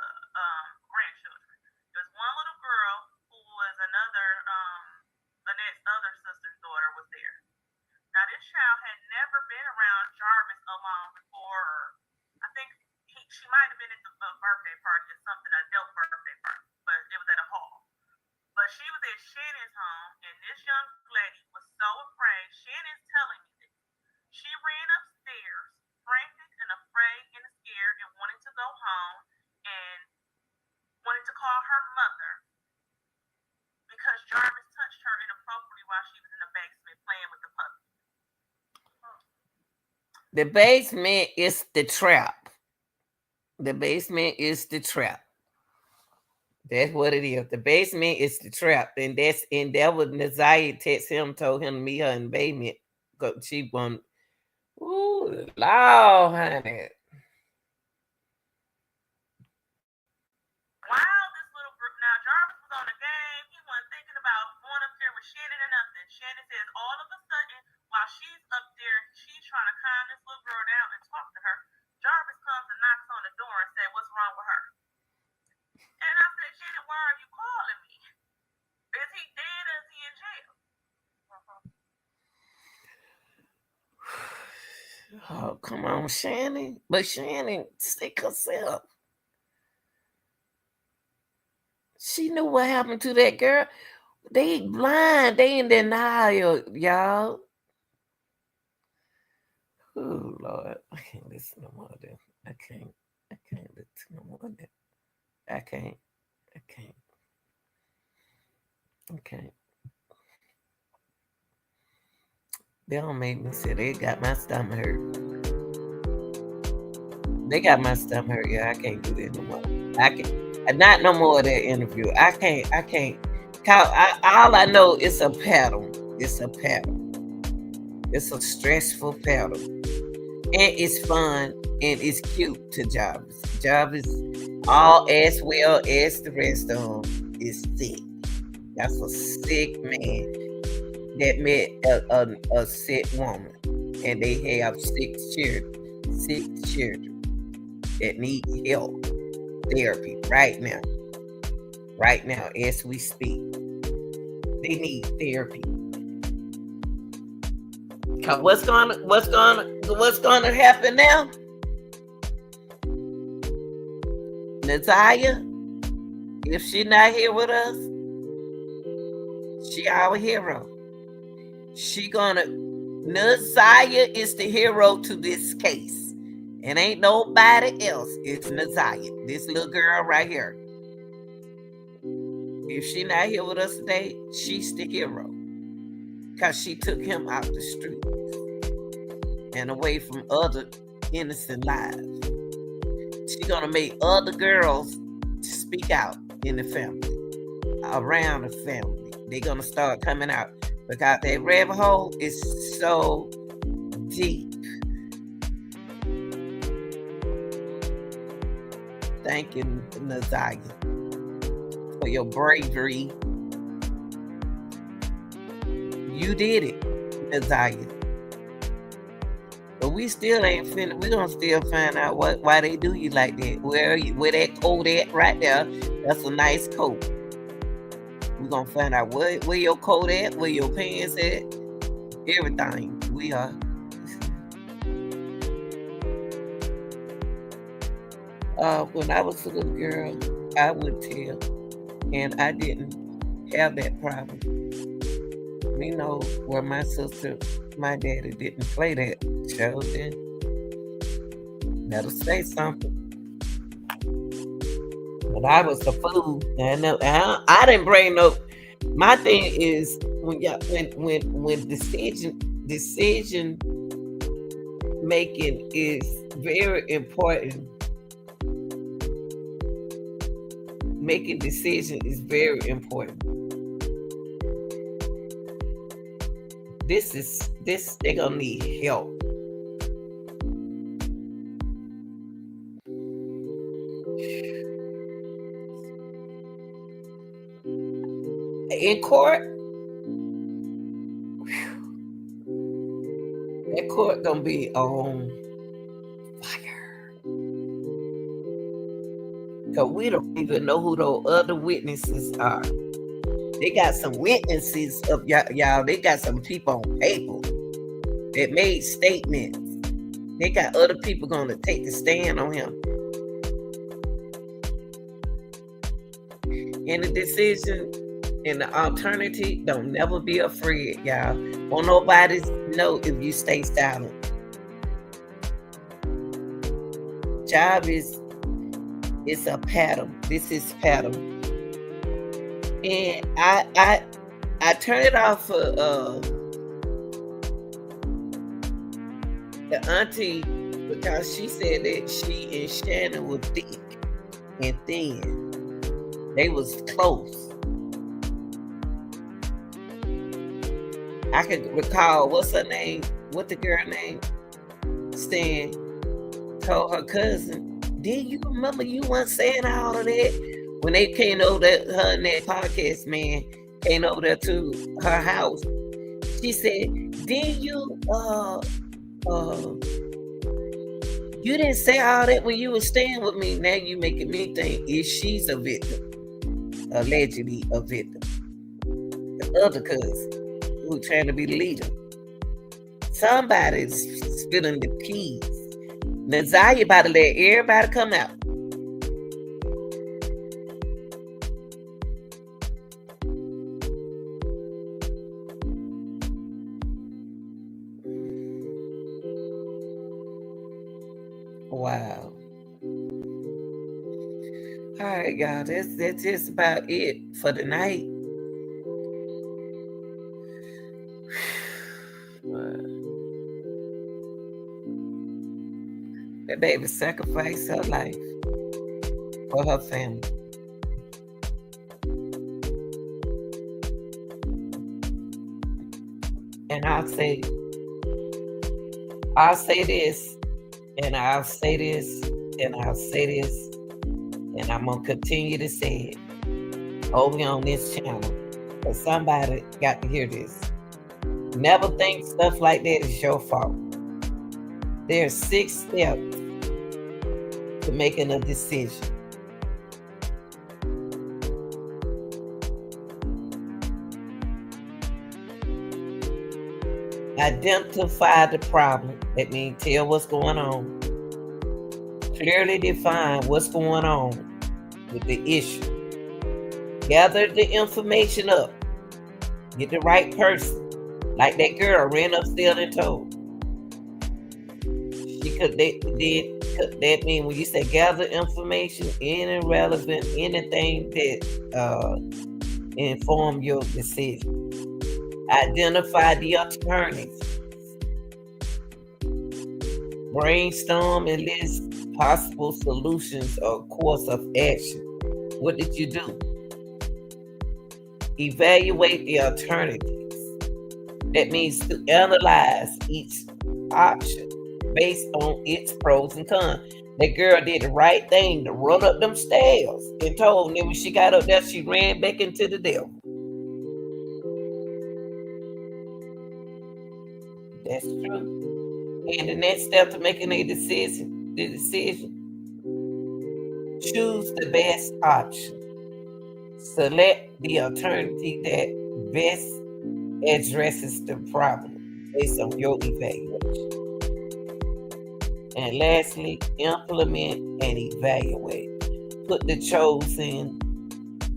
grandchildren. There was one little girl who was Lynette's other sister's daughter was there. Now, this child had never been around Jarvis alone before. I think she might have been at the birthday party or something, an adult birthday party, but it was at a hall. But she was at Shannon's home, and this young lady was so afraid. Shannon's telling me this. She ran upstairs, frantic and afraid and scared, and wanted to go home and wanted to call her mother because Jarvis touched her inappropriately while she was in the basement playing with the puppy. The basement is the trap. The basement is the trap. That's what it is. The basement is the trap, and that was Naziah text him, told him to meet her in the basement. Cause she won. Ooh, Lord, honey. Wow, this little group. Now, Jarvis was on the game. He wasn't thinking about going up there with Shannon or nothing. Shannon says all of a sudden, while she's up there, she's trying to calm this little girl down and talk to her. Jarvis comes and knocks on the door and says, "What's wrong with her?" And I said, "Shannon, why are you calling me? Is he dead or is he in jail?" Oh, come on, Shannon. But Shannon sick herself. She knew what happened to that girl. They blind. They in denial, y'all. Oh, Lord. I can't listen no more of that. I can't listen no more of that. I can't. They don't make me say they got my stomach hurt. They got my stomach hurt. Yeah, I can't do that no more. I can't. Not no more of that interview. I can't. All I know is a pattern. It's a pattern. It's a stressful pattern. And it's fun and it's cute to Jarvis. Jarvis, all as well as the rest of them, is sick. That's a sick man that met a sick woman. And they have 6 children. 6 children that need help. Therapy right now. Right now, as we speak. They need therapy. What's gonna happen now? Naziah, if she not here with us, she our hero. Naziah is the hero to this case. And ain't nobody else. It's Naziah, this little girl right here. If she not here with us today, she's the hero. Because she took him out the street and away from other innocent lives. She's going to make other girls speak out in the family, around the family. They're going to start coming out because that rabbit hole is so deep. Thank you, Naziah, for your bravery. You did it, Naziah. But we still ain't finished. We're going to still find out why they do you like that. Where that coat at right there, that's a nice coat. We're going to find out where your coat at, where your pants at, everything. We are. When I was a little girl, I would tell, and I didn't have that problem. We know where my daddy didn't play that show, then that'll say something. But I was a fool. I didn't bring no. My thing is when decision making is very important. Making decisions is very important. They're gonna need help. In court, that court gonna be on fire. Cause we don't even know who those other witnesses are. They got some witnesses of y'all. They got some people on paper that made statements. They got other people gonna take the stand on him. And the decision and the alternative, don't never be afraid, y'all. Won't nobody know if you stay silent. Job is a pattern. This is pattern. And I turn it off for the auntie, because she said that she and Shannon was thick and thin. They was close. I could recall, what's her name? What the girl name? Stan told her cousin, did you remember you weren't saying all of that? When they came over there, her and that podcast man came over there to her house. She said, did you you didn't say all that when you were staying with me. Now you making me think if she's a victim, allegedly a victim. The other cousin who trying to be the leader. Somebody's spilling the peas. Nazaya about to let everybody come out. Wow. All right, y'all. That's just about it for the night. That baby sacrificed her life for her family. And I'll say this, and I'll say this, and I'll say this, and I'm going to continue to say it over on this channel, because somebody got to hear this. Never think stuff like that is your fault. There's 6 steps to making a decision. Identify the problem. That means tell what's going on. Clearly define what's going on with the issue. Gather the information up. Get the right person. Like that girl ran upstairs and told. That mean when you say gather information, any relevant, anything that inform your decision. Identify the alternatives. Brainstorm and list possible solutions or course of action. What did you do? Evaluate the alternatives. That means to analyze each option based on its pros and cons. That girl did the right thing to run up them stairs and told me when she got up there, she ran back into the devil. That's true. And the next step to making a decision, choose the best option. Select the alternative that best addresses the problem based on your evaluation. And lastly, implement and evaluate. Put the chosen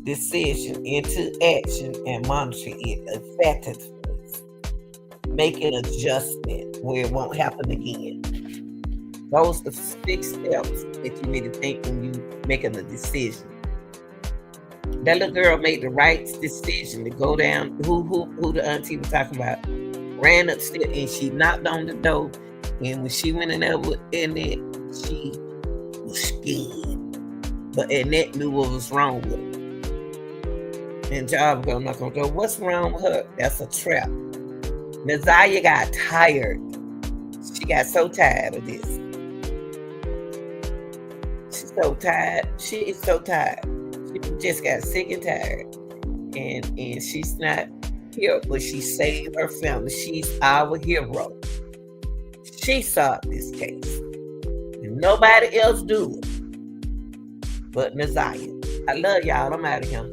decision into action and monitor it effectively. Make an adjustment where it won't happen again. Those are the 6 steps that you need to think when you making a decision. That little girl made the right decision to go down. Who the auntie was talking about? Ran upstairs and she knocked on the door. And when she went in there, she was scared. But Annette knew what was wrong with her. And Job gonna knock on the door. What's wrong with her? That's a trap. Nazaya got tired. She got so tired of this. She's so tired. She is so tired. She just got sick and tired. And she's not here, but she saved her family. She's our hero. She solved this case. And nobody else do it but Nazaya. I love y'all. I'm out of here.